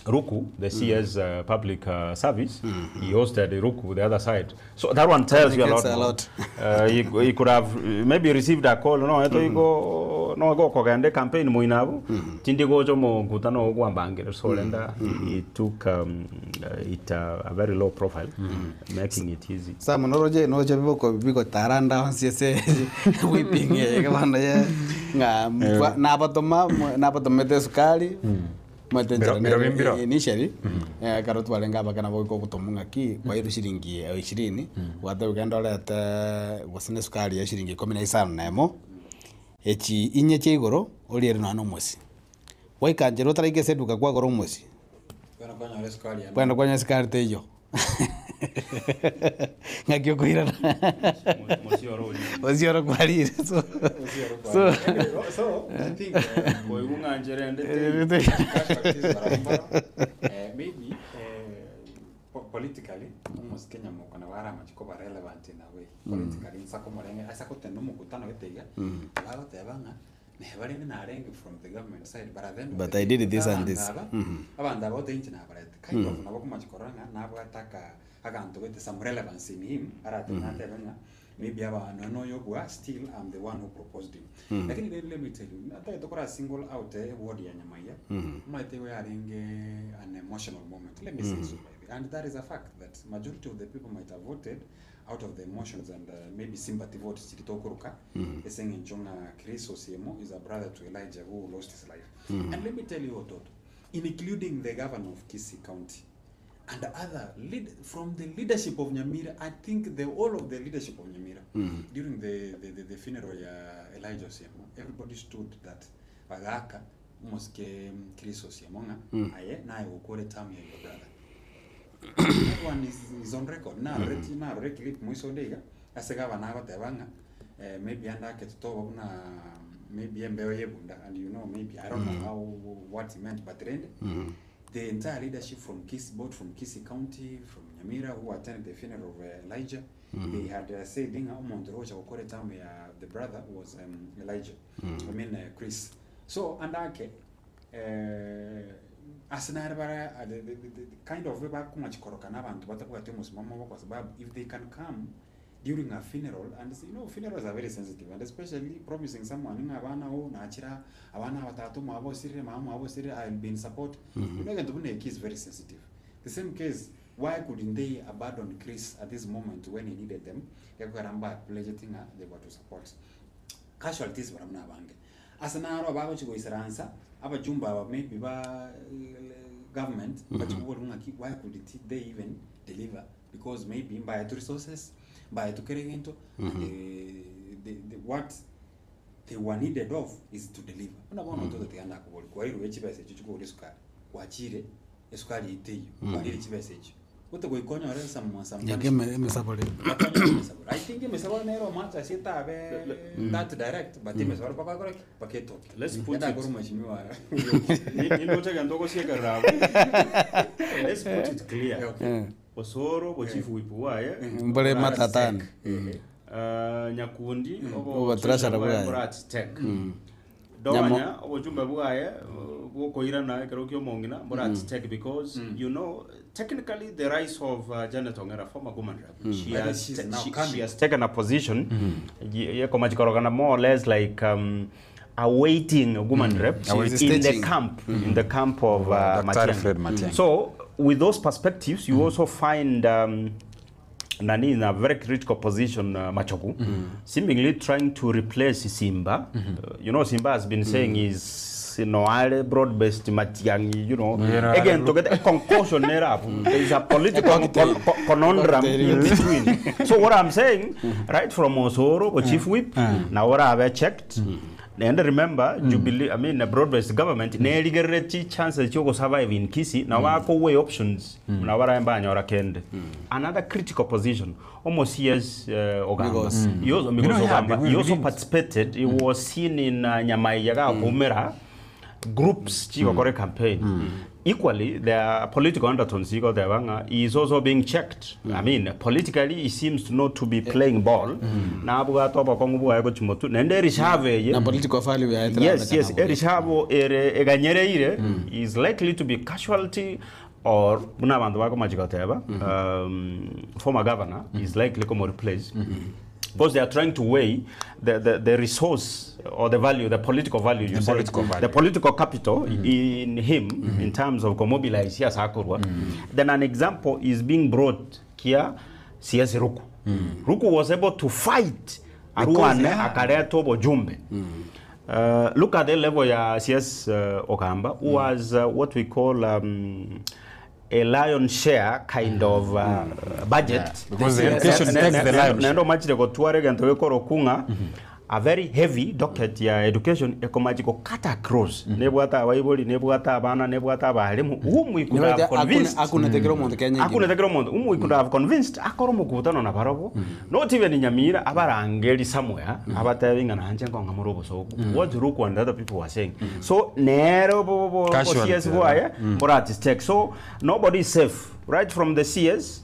S2: Ruku, the CS public service. He hosted Ruku the other side. So that one tells you a lot. He could have maybe received a call. No, go kogande campaign muinabu. Tindi go jomo gutano guambangere. So he took it a very low profile, making it easy.
S1: Some Noroje biko taranda CSA weeping kama nabatoma sukari. Initially, Karotu walenga bakana boiko kutomunga ki kwa hiyo shilingi 20 wada uganda leta wasine sukari ya shilingi 15 nemo echi inye chigoro oliere no mwezi waikanjero taraike seduka kwa goro mwezi kwenda kwa sukari teyo ngakyo kuira osioro kwalire so
S3: I think maybe politically almost Kenya mukona wara machikoba relevant in a way politically nsako morenge asako tendo mukutano wetega bago tebanga nebali na renge from the government side but
S1: I did this and this
S3: abanda about the internet kind of nabo kumachikoranga nabo ataka aganto with some relevance in him aratenga maybe no yogwa still I'm the one who proposed him. Lakini let me tell you, I thought I single out word ya Nyamaya. Might we are an emotional moment. Let me say so, baby. And that is a fact that majority of the people might have voted out of the emotions and maybe sympathy votes. Chitokuruka, saying in Jonah Chris Osiemo is a brother to Elijah who lost his life. And let me tell you what, including the governor of Kisii County. And the other from the leadership of Nyamira, I think all of the leadership of Nyamira during the funeral of Elijah Osiemo, everybody stood that Bagaka Moske Chris Osiemonga aye na ukore tamu ya brother. That one is on record. Now clip mwiso dega asegava na batebanga maybe andake tutoba kuna maybe embewe yebunda and you know maybe I don't know what he meant but the entire leadership from Kisii, both from Kisii County, from Nyamira, who attended the funeral of Elijah, they had said, the brother was Elijah, I mean Chris. So, and as an the kind of if they can come during a funeral, and you know, funerals are very sensitive, and especially promising someone, I'll be in support. You know, the case is very sensitive. The same case, why couldn't they abandon Chris at this moment when he needed them? They were to support. Casualties were not bange. As an hour about you is answer, Abajumba, maybe government, but why could they even deliver? Because maybe by resources, by to carry into what they were needed of is to deliver. Kwa hiyo chibese chuko risukari kwachire esukari iteyo kwalire chibese echo utego ikonyo ore some
S1: mesabole
S3: I think mesabole nero mata sita be that direct but mesabole papa gore paketo
S2: let's put it let's put it clear Osoro bochifu wipuwaye
S1: mbole matatani
S2: Nyakundi
S1: obo trashara bwa
S2: tech Dawanya obojumba bwaye gokoira na kerokyo mongina but tech because you know technically the rise of Janet Ongera former government rep she has taken a position more or less like awaiting a woman rep in the camp of Matiang'i. So with those perspectives you also find Nani in a very critical position, Machogu, seemingly trying to replace Simba. You know, Simba has been saying is broad-based Matiangi, you know. Again, to get a concussion there is a political conundrum in between. So what I'm saying, right from Osoro, or Chief Whip, now what I have checked, and remember, Jubilee, I mean, a broad-based government, nearly get chances you survive in Kisi, now I go way options, now what I'm buying or a kend. Another critical position, almost years Ogamba. He also participated, he was seen in Nyamayaga, Umera. Groups campaign. Equally, the political undertones is also being checked. I mean, politically, he seems not to be playing ball. Na political
S1: value.
S2: Yes, Erishavo is likely to be casualty, or former governor is likely to replace. Because they are trying to weigh the resource or the value, the political value, the political capital in him in terms of mobilize. Yes, then an example is being brought here. CS Ruku. Ruku was able to fight Aruane Akarea Tobo Jumbe. Look at the level ya CS Okamba, who was what we call a lion share kind of budget.
S3: Because the education takes the lion share.
S2: A very heavy docket ya education ekomajiko cut across. Nebuata waiboli, nebuata abana, nebuata abahalimu. Whom we could have convinced. We could have convinced. Akoromo kutano na parabo. Not even in Yamira, abarangeli somewhere. Abataving and Hanchang Amurobo. So what Ruku and other people were saying. So Nero CS or at stake. So nobody is safe. Right from the CS,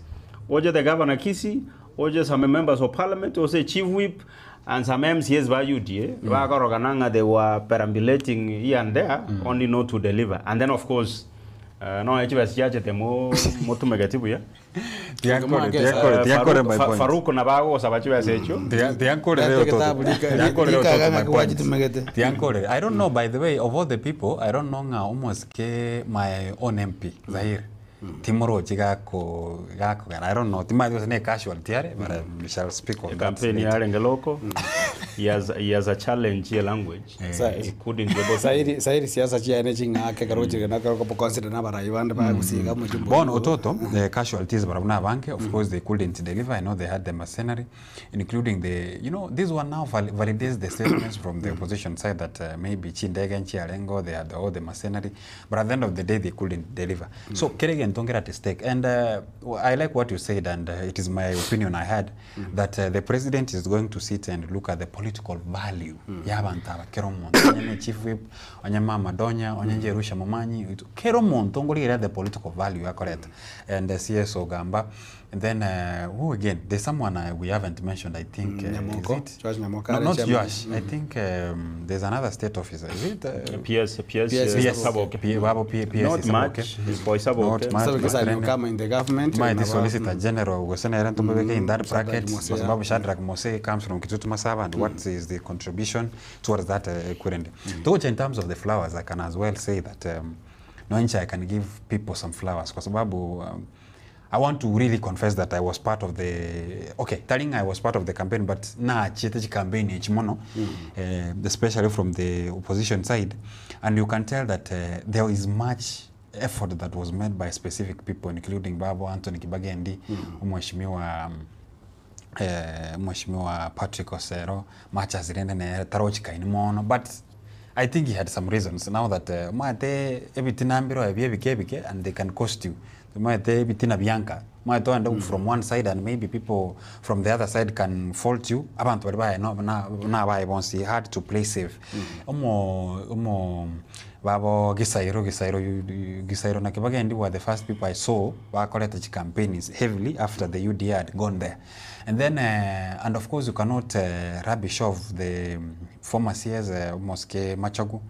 S2: or the Governor Kisi, or just some members of parliament, or say Chief Whip. And some MCS valued they were perambulating here and there, only not to deliver. And then, of course, no, I was judged the more to negative. Farouk Nabago was about you.
S3: I don't know, by the way, of all the people, I don't know almost my own MP, Zahir. Timoro Chigako, and I don't know. Timothy was a casualty, but we shall speak of
S2: campaign here in the local. He has a challenge here language. He couldn't be able
S1: to say anything. I can consider
S3: the casualties, but of course they couldn't deliver. I know they had the mercenary, including the, you know, this one now validates the statements from the opposition side that maybe Chindega and Chiarengo, they had all the mercenary, but at the end of the day, they couldn't deliver. So, Kerrigan don't get at stake. And I like what you said, and it is my opinion I had, that the president is going to sit and look at the political value. Yabantaba, Keromont, Chief Whip, Onyama Madonya, Onyenje Rusha Momanyi, Keromont, don't get at the political value, correct? And the CS Ogamba. And then, who again? There's someone we haven't mentioned, I think. Is it?
S1: Josh Nyamoka.
S3: No, not Josh. I think there's another state officer. Is it?
S2: PS.
S3: Not
S2: much. His voice about it.
S1: So because I come in the government.
S3: My Solicitor General was in that bracket. Babu Shadrack Mose comes from Kitutu Masaba, and what is the contribution towards that current? Though in terms of the flowers, I can as well say that I can give people some flowers because Babu. I want to really confess that I was part of the, telling I was part of the campaign, but campaign especially from the opposition side. And you can tell that there is much effort that was made by specific people, including Babu, Anthony Kibagendi, Mheshimiwa Patrick Osero, Machas Irene, Tarochika in Mono, but I think he had some reasons now that and they can cost you. From one side and maybe people from the other side can fault you. Hard to play safe. Babo Gisairo na Kibagendi were the first people I saw who campaigns heavily after the UDA had gone there. And then, and of course, you cannot rubbish off the former CS, Moske Machogu,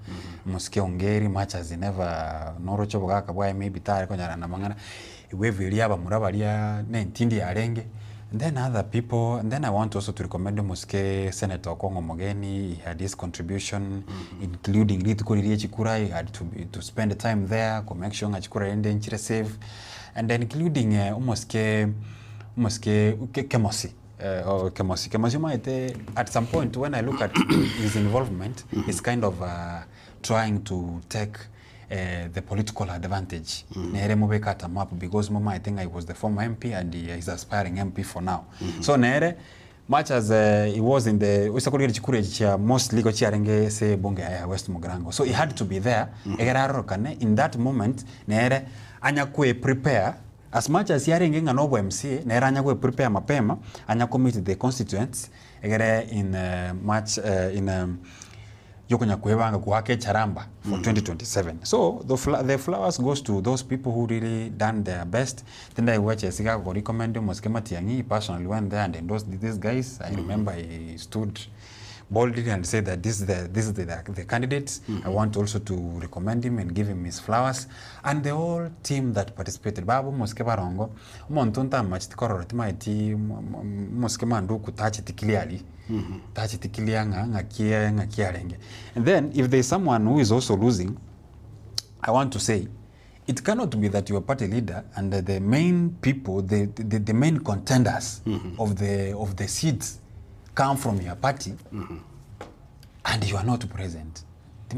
S3: Moske Ongeri, Machas, never Norocho Bogaka, maybe Tare Konyara Namangana, Wevilia, Murabalia, Nentindi Arenge. And then other people, and then I want also to recommend Moske Senator Kongo Mogeni. He had his contribution, including Litukuri Chikura. He had to spend the time there, to make sure Chikura and safe, and then including Moske moske Kemosi. Kemosi might, at some point, when I look at his involvement, he's kind of trying to take the political advantage. Nere mube kata map because mama I think I was the former MP and he is aspiring MP for now. So Nere, much as he was in the Usakuri Chikure mostly go chiarenge se bonge ya West Mogrango. So he had to be there. In that moment, Nere anyakwe prepare as much as yaringe nganobo MCA, Nere anyakwe prepare mapema, anyakomit the constituents in March Yokonya Kwevanga Kuhake Charamba for 2027. So the flowers goes to those people who really done their best. Then I watch Jessica go recommend Moskema Tiangi personally went there and endorsed these guys. I remember he stood boldly and said that this is the candidates. I want also to recommend him and give him his flowers. And the whole team that participated. Babu Moskeba Rongo, Montunta Machtikoro Timaiti Moskema Nduku touch it clearly. Touch it clearly and then if there is someone who is also losing, I want to say it cannot be that you are party leader and the main people, the main contenders of the seats come from your party and you are not present.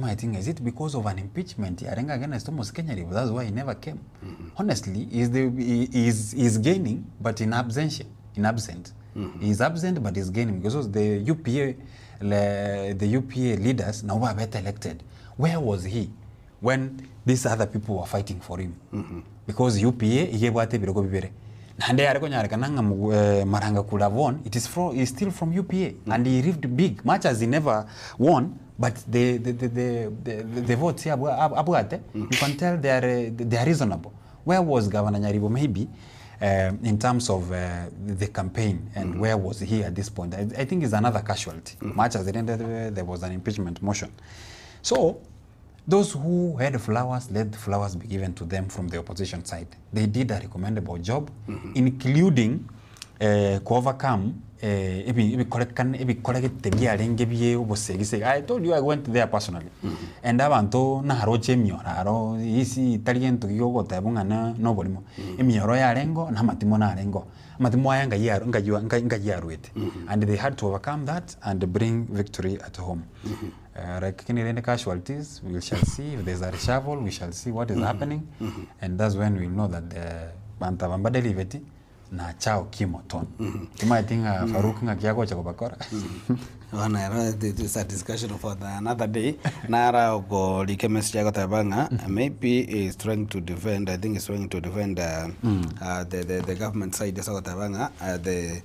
S3: I think, is it because of an impeachment? Arenga against Thomas Kenya, that's why he never came. Honestly, he is gaining, but in absent. He is absent, but he's gaining because the UPA leaders now were better elected. Where was he when these other people were fighting for him? Because UPA, Maranga could have won. It is still from UPA, and he ripped big. Much as he never won, but the votes here, you can tell they are reasonable. Where was Governor Nyaribo? Maybe in terms of the campaign, and where was he at this point? I think it's another casualty. Much as there was an impeachment motion. So those who had flowers, let the flowers be given to them from the opposition side. They did a recommendable job, including to overcome I told you I went there personally. And abantu na haroche mioraro isi italien to yogo tabunga na no bolimo. Mioro ya rengo na matimo na rengo. Matimo ya ngayaruete. And they had to overcome that and bring victory at home. Reckoning casualties, we shall see. If there's a reshuffle, we shall see what is happening. And that's when we know that the Bantavamba Deliveti na chao kimoton. I think Farouk ngakiako cha kubakora.
S1: This is a discussion for another day. Nara go likemesi chako tabanga. Maybe he's trying to defend. I think he's trying to defend the government side. Tabanga the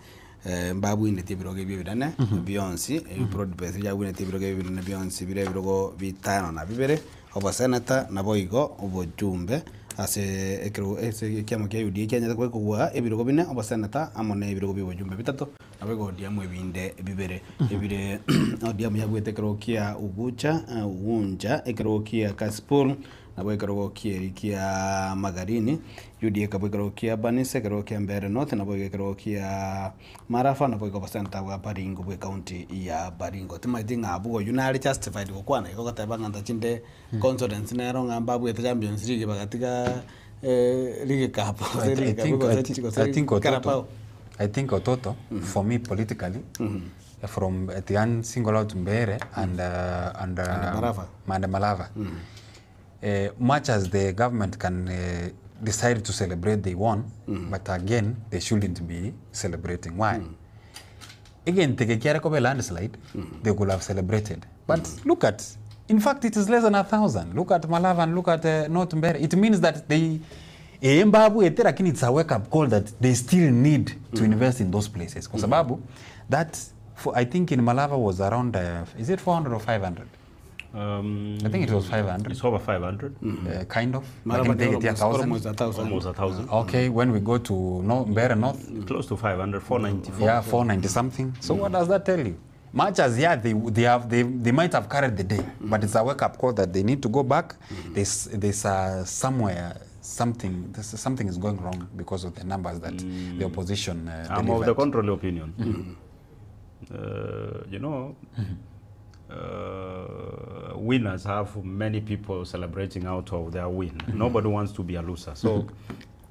S1: Babu in the Tibiroge Bidane, Beyonce, Prod Bethia win a Tibiroge in Beyonce, Birogo, Vitano, Nabibere, of a senator, Naboigo, over Jumbe, as a Kamake, the Kenya, the Kwekua, Ebirogobina, of a senator, Amon Ebirogo Jumbe Vitato, Nabogo, Diam in the Bibere, Ebire, Diamia with the Krokia, Ugucha, Wunja, Ekrokia, Kaspur. Naboikaro kia Magarini, Yudi Kabikaro kia Banise, Karokia Mbere North, and Naboikaro kia Marafa, Naboiko Santa, Baringo, County, Ya Baringo. To my thing, Abu, you know, justified Okwana, Kotaban and Tachinde, Consonants, Nerong, and Babu, the Champions League, Bagatica, League Cup.
S3: I think Ototo, for me politically, from Etian single out Mbere and Malava. Much as the government can decide to celebrate they won, but again, they shouldn't be celebrating. Why? Again, take a care of a landslide, they could have celebrated. But look at, in fact, it is less than 1,000. Look at Malava and look at North Mbeere. It means that it's a wake-up call that they still need to invest in those places. Because that, I think in Malava was around, is it 400 or 500? I think it was 500.
S2: It's over 500.
S3: Kind of. I think they get 1,000.
S2: Almost 1,000.
S3: Okay, when we go to Mbeere North.
S2: Close to 500, 494.
S3: Yeah, 490 something. So what does that tell you? Much as, yeah, they might have carried the day, but it's a wake-up call that they need to go back. There's somewhere, something is going wrong because of the numbers that the opposition
S2: I'm of the contrary opinion. You know, winners have many people celebrating out of their win. Nobody wants to be a loser. So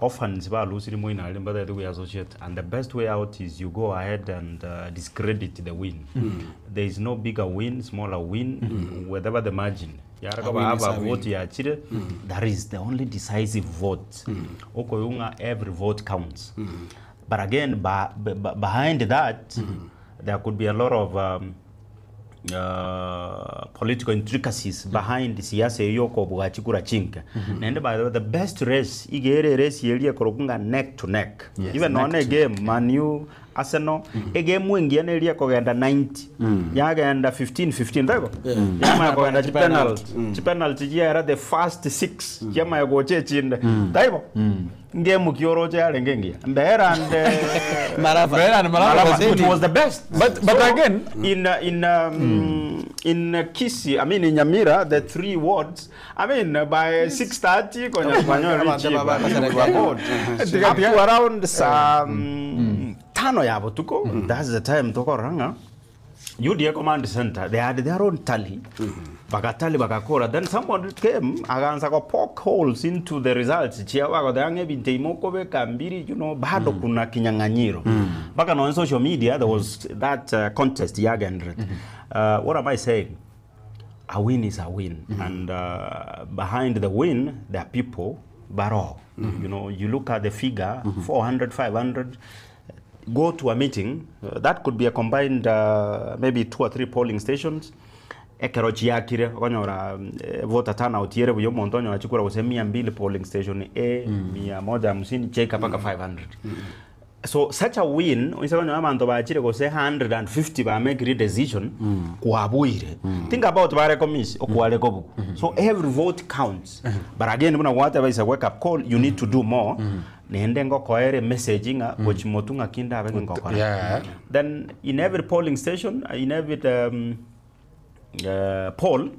S2: orphans ba losing mo ina lemba that we associate, and the best way out is you go ahead and discredit the win. There is no bigger win, smaller win, whatever the margin. Vote ya chire, that is the only decisive vote. Okoyunga, every vote counts. But again, behind that, there could be a lot of political intricacies behind siasa yoko bugachikura chinka. And by the way, the best race igere race yelia korokunga neck to neck. Even on a game, Man U, Arsenal, a game wingi area kogenda 90. Yagenda 15-15 dago. Yama kogenda penalty yara the first 6. Yama yago chechinda. Daibo. Game ukioroja yalengengia. Mbera and Malava, which was the best. But again, in Kisi, I mean in Nyamira, the 3 wards, I mean by 6:30 up to around tano yabo tuko. That's the time toko ranga. UDA command center, they had their own tally. Bakatali bakakora. Then someone came aganza ko poke holes into the results. Chiawa the ange binteimoko be kambiri, you know, bado kuna kinyanganyiro. Back on social media there was that contest yagendred. What am I saying? A win is a win, and behind the win there are people. Baro, you know, you look at the figure 400, 500. Go to a meeting, that could be a combined maybe 2 or 3 polling stations. Ekerochi yakire konyora vote turnout yere buyo montonyo nachukura kuse 200 polling station A 150 cheka paka 500. So such a win unisabanya amanto baachire kuse 150 ba make a decision kuabuire. Think about bare komisi okuwale kobuku. So every vote counts. But again, whatever is a wake up call, you need to do more. Nendengo koere messaging which motunga kinda abengo kokora. Then in every polling station, in every poll,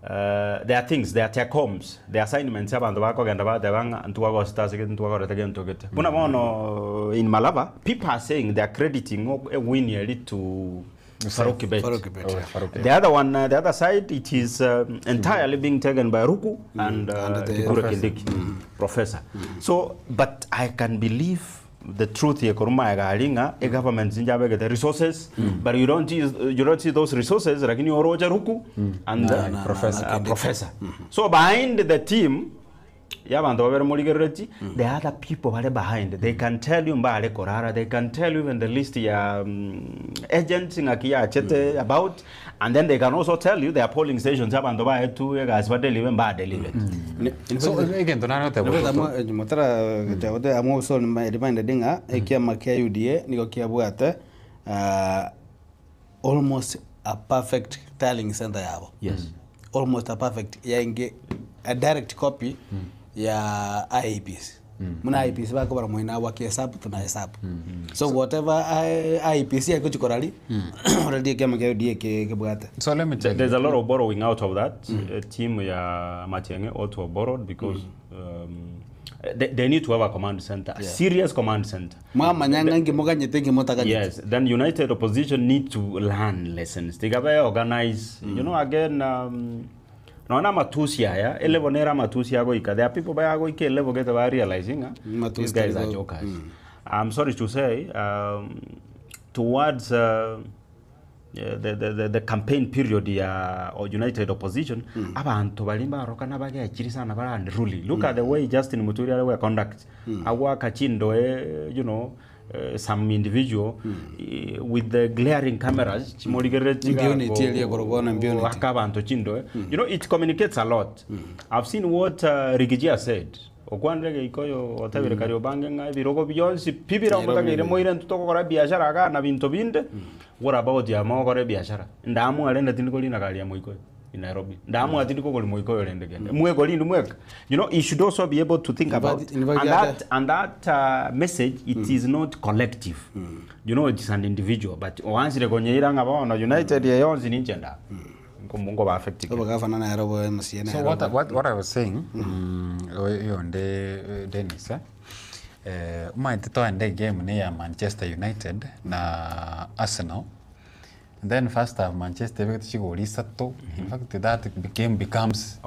S2: there are things, there are take homes, there are assignments about the wako and about the wang and to our stars again to our again to get. Punamono in Malava, people are saying they are crediting a win yearly to Faruki Bet. The other one, the other side, it is entirely being taken by Ruku and Kikura Kindiki, Professor. So, but I can believe the truth here, Kuruma Galinga, a government in Jabega, the resources, but you don't see those resources, like you Roger Ruku and Professor. So behind the team, the other people are behind. They can tell you they can tell you even the list agents about, and then they can also tell you their polling stations have and two guys what they live and bad they live.
S3: So again, the
S1: almost a perfect tallying center.
S2: Yes.
S1: Almost a perfect. A direct copy. Ya IEPs. Muna IEPs bako bara moina wakihesabu tunahesabu. So whatever IEPs ya kuchikorali already kama KUDA kebugata.
S3: So let me tell you,
S2: there's a lot of borrowing out of that. Team ya Matiang'i also borrowed because they need to have a command center, a serious command center. Yes, then United Opposition need to learn lessons. They gotta organize, you know, again Naona matusi haya, elevo nera matusi yago ika. There are people by yago ike elevo get by realizing these guys are jokers. I'm sorry to say, towards the campaign period or United Opposition, abantu balimba rokana baga chirisa na bara unruly. Look at the way Justin Muturi were conduct. Awa kachindo you know, some individual with the glaring cameras, you know, it communicates a lot. I've seen what Rigijia said. Okwandrege ikoyo whatever Kariobangi birogo biyonsi pibira umutagire moire ntutoko kora biashara aga na bintu binde. What about ya mo kora biashara? Ndamu alenda tindikoli na kali ya moiko in Nairobi. Ndamu atindiko koli moiko yolende gende. Mweko lindu mweko. You know, you should also be able to think about and that message, it is not collective. You know, it's an individual, but once the Gonyera ngaba United ya yonzi ninjenda.
S3: So what I was saying, Dennis, might to end the game near Manchester United na Arsenal. And then first half Manchester United chigori sato. In fact that becomes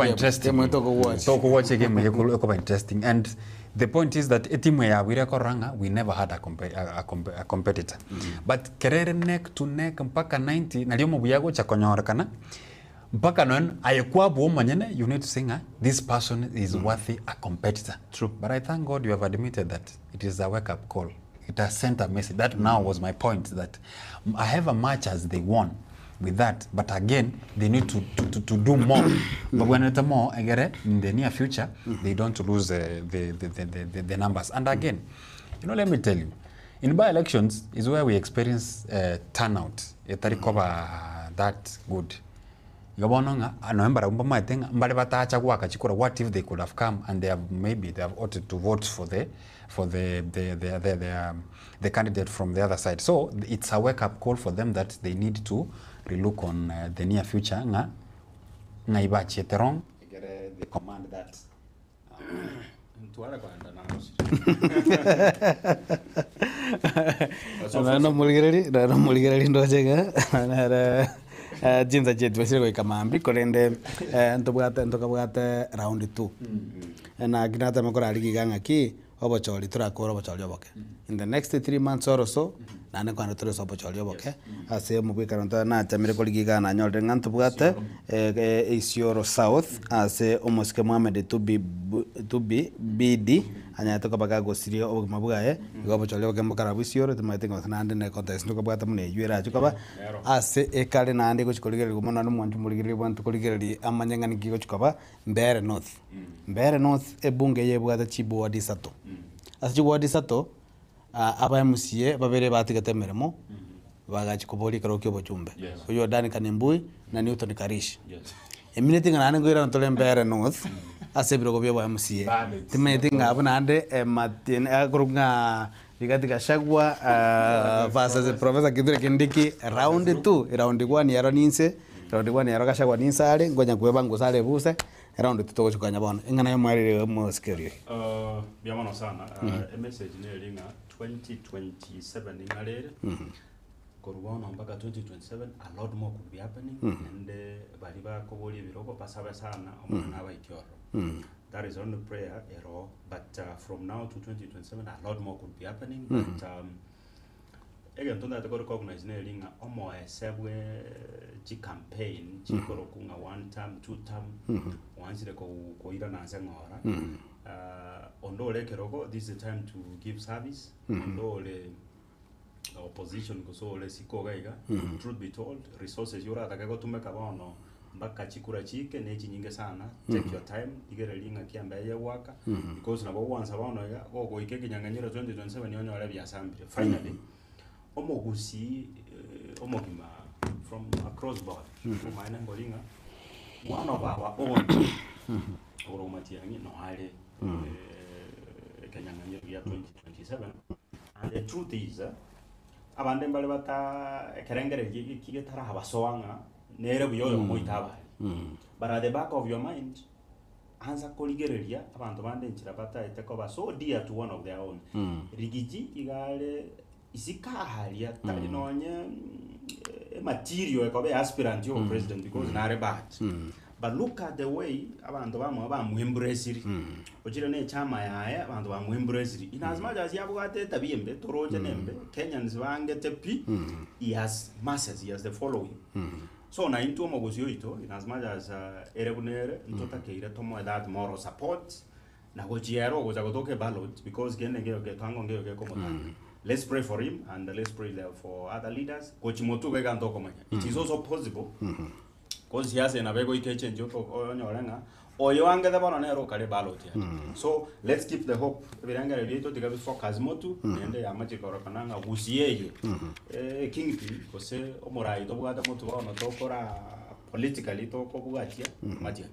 S3: interesting. Talk watch a game interesting. And the point is that team ya Koranga we never had a competitor. But kerere neck to neck mpaka 90 na liomo buyago cha konyorekana. Mpaka non ayekwa bo manyene you need to sing this person is worthy a competitor.
S2: True.
S3: But I thank God you have admitted that it is a wake up call. It has sent a message. That now was my point, that I have a match as they won with that, but again they need to do more. But when it's more, I get it, in the near future they don't lose the numbers. And again, you know, let me tell you, in by-elections is where we experience turnout. That good. What if they could have come and they have opted to vote for the candidate from the other side. So it's a wake-up call for them that they need to relook on the near future. They command that.
S1: Jinza jetu wasiri kamambi korende ntobwate round 2 na ginata makora ligi ganga ki obochori turakora obochori oboke in the next 3 months or so nane kwanda tore obochori oboke ase mubika ronta na chamire ko ligi gana nyolde nganto bwate Isiolo South ase omoske Mohamed to be BD anya to kabaga gosirio obumabugae obochori oboke mukara Isiolo tumatinga nande ne contest ndo bwate mune yuera chukaba ase ekale nande gochikorigeri gumona no mwantu murigeri bantu korigeri amanyangani gigo chukaba Mbeere North ebunge yebwate Chibwadi Sato ase Chibwadi Sato aba MCA babere batigate meremo bagachikobori karokyo bochumbe uyo Dani Kanembui na Newton Karish emineti ngana ngoira ntole Mbeere North ase birogo bya MCA timeti ngabo nande Martin akurunga Rigati Gachagua versus Professor Kithure Kindiki round 2 round 1 yaro ninse round 1 yaro Gachagua ninsale ngonya kweba ngusale buse round 2 togochukanya bona ingana yo mwari mo skeri
S2: byamano sana message ne linga 2027 ingalere korwana mpaka 2027 a lot more could be happening and bali ba koboli birogo pasaba sana omwana abaitioro that is only prayer error but from now to 2027 a lot more could be happening but again tonda to recognize ne linga omo esebwe chi campaign chi korokunga 1 term 2 term once ko ira na sengora ondole keroko this is the time to give service ondole opposition kusole sikogaiga truth be told resources yora atakago tumeka bono mbaka chikura chike nechi nyinge sana take your time igere linga kiamba ye waka because nabo once abono ga gogo ikeke nyanganyiro 2027 nyonyo wale bya sambire finally omogusi omogima from across board kumaina ngolinga one of our own oromatiangi no hale kanyanganyiro ya 2027 and the truth is abande mbale bata kerengere kige tara habasoanga nere buyoyo moitaba but at the back of your mind anza koligereria abantu bande nchira bata itekoba so dear to one of their own rigiji igale isikahalia tali nonye material ekobe aspirant yo president because nare bad but look at the way abantu bamu embrace ojira ne chama yae abantu bamu embrace in as much as yabugate tabiyembe toroje nembe Kenyans bange tepi he has masses, he has the following so na into mogosio ito in as much as erebunere ntota keire tomo that moral support na gojiero gozagotoke ballot because gene ngeo getango ngeo gekomotana. Let's pray for him and let's pray for other leaders. It is also possible because he has an abego change oyo anga da bana nero kale ballot so let's keep the hope biranga reto tigabe focus motu ende amache korokananga gusiyeyo kingpin kose omorai to bwata motu bana to kora politically to ko bwatia matia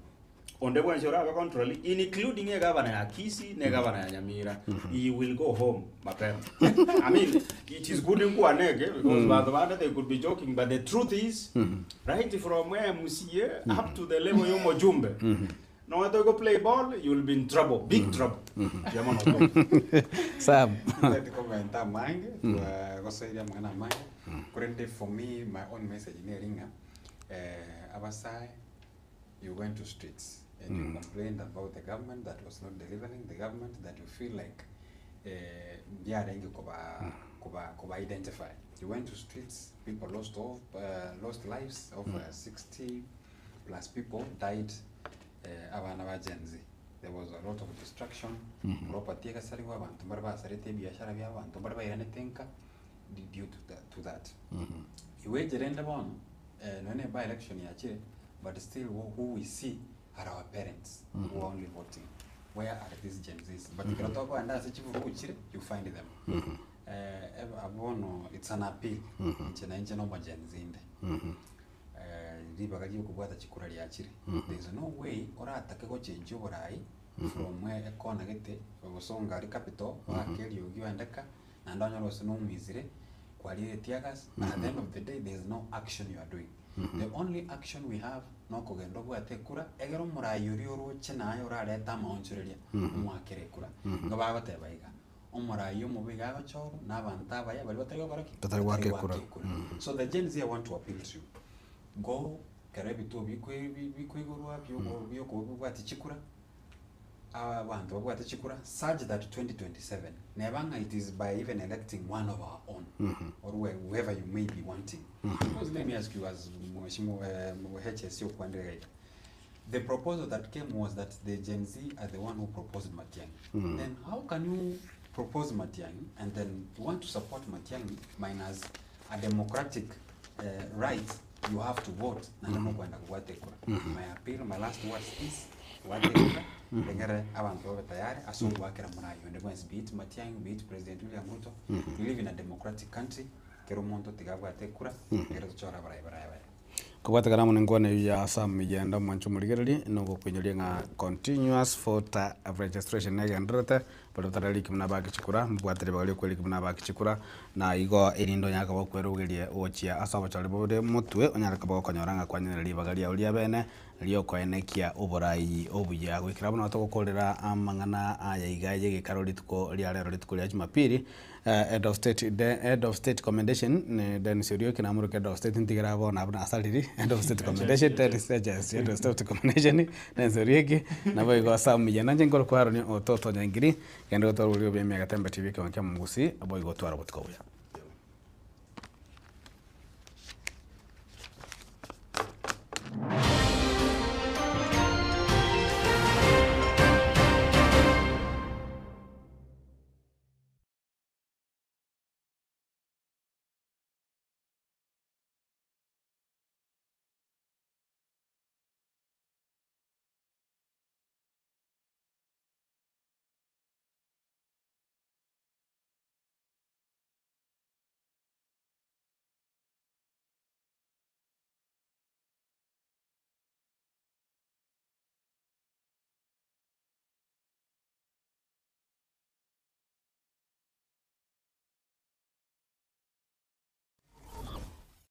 S2: onde bwa njora ba control including a governor ya Kisi ne governor ya Nyamira he will go home mapema I mean it is good in Kuanege because but they could be joking but the truth is right from where Musie up to the level yo mojumbe No to go play ball, you will be in trouble, big trouble. Jamaa no.
S1: Sam.
S3: Let comment mange kwa kusaidia mwana mange. Currently for me my own message in ringa abasai you went to streets and you complained about the government that was not delivering, the government that you feel like biarengi kuba identify. You went to streets, people lost lives, over 60 plus people died. Abana ba Gen Z. There was a lot of destruction. Property gasariwa abantu barba sarete biashara bya abantu barba iranetenka due to that. Iwe gerenda bono none by election ya chile, but still who we see are our parents who are only voting. Where are these Gen Zs? But if you talk about you find them. It's an appeal. It's no Gen Z. There's no way change from where a corner get Songari capital or kill you and Deka and on your no misery, quality tiagas. At the end of the day, there's no action you are doing. The only action we have no Kogendobu at Tekura, Egeromura, Yurio, Chena, or Areta Mounturia, Muakerekura, Gabava Tebaiga. Omora Yomobiga Chor, Navantavaya, but I work. So the Gen Z want to appeal to you. Go Karebitu Bikwiguru, you go what Chikura. Want to what Chikura, such that 2027, Nevanga it is by even electing one of our own, or whoever you may be wanting. Because let me ask you, as HSU Kwandere, the proposal that came was that the Gen Z are the one who proposed Matiang'i. Then how can you propose Matiang'i and then want to support Matiang'i minus a democratic right? You have to vote. My appeal, my last words is be it Matiang'i, be it President William Ruto. We live in a democratic country.
S1: Kwa tagaramu ngone ya Sam yenda mwanchu muligereri no kwenyelia nga continuous voter registration na gendrete pero tarali kimna ba kichikura mbwatere bali kweli kimna ba kichikura na igo irindo nyaka bakwerugerie ochia asaba chali bode mutwe onyaraka bakonyoranga kwanyera libagalia ulia bene liyo koenekia oborai obuya gwikira bano togokorera amangana aya igaye gikarori tuko lia lero lituko lia Jumapili. Head of state commendation then serio kina muru head of state ntigira bona abuna asaliri head of state commendation that is just head of state commendation then serio ki na boy go Sam yena ngoro kwaro ni ototo nyangiri kendo to rulio be mega tembe TV kwa mugusi aboy go twara butko ya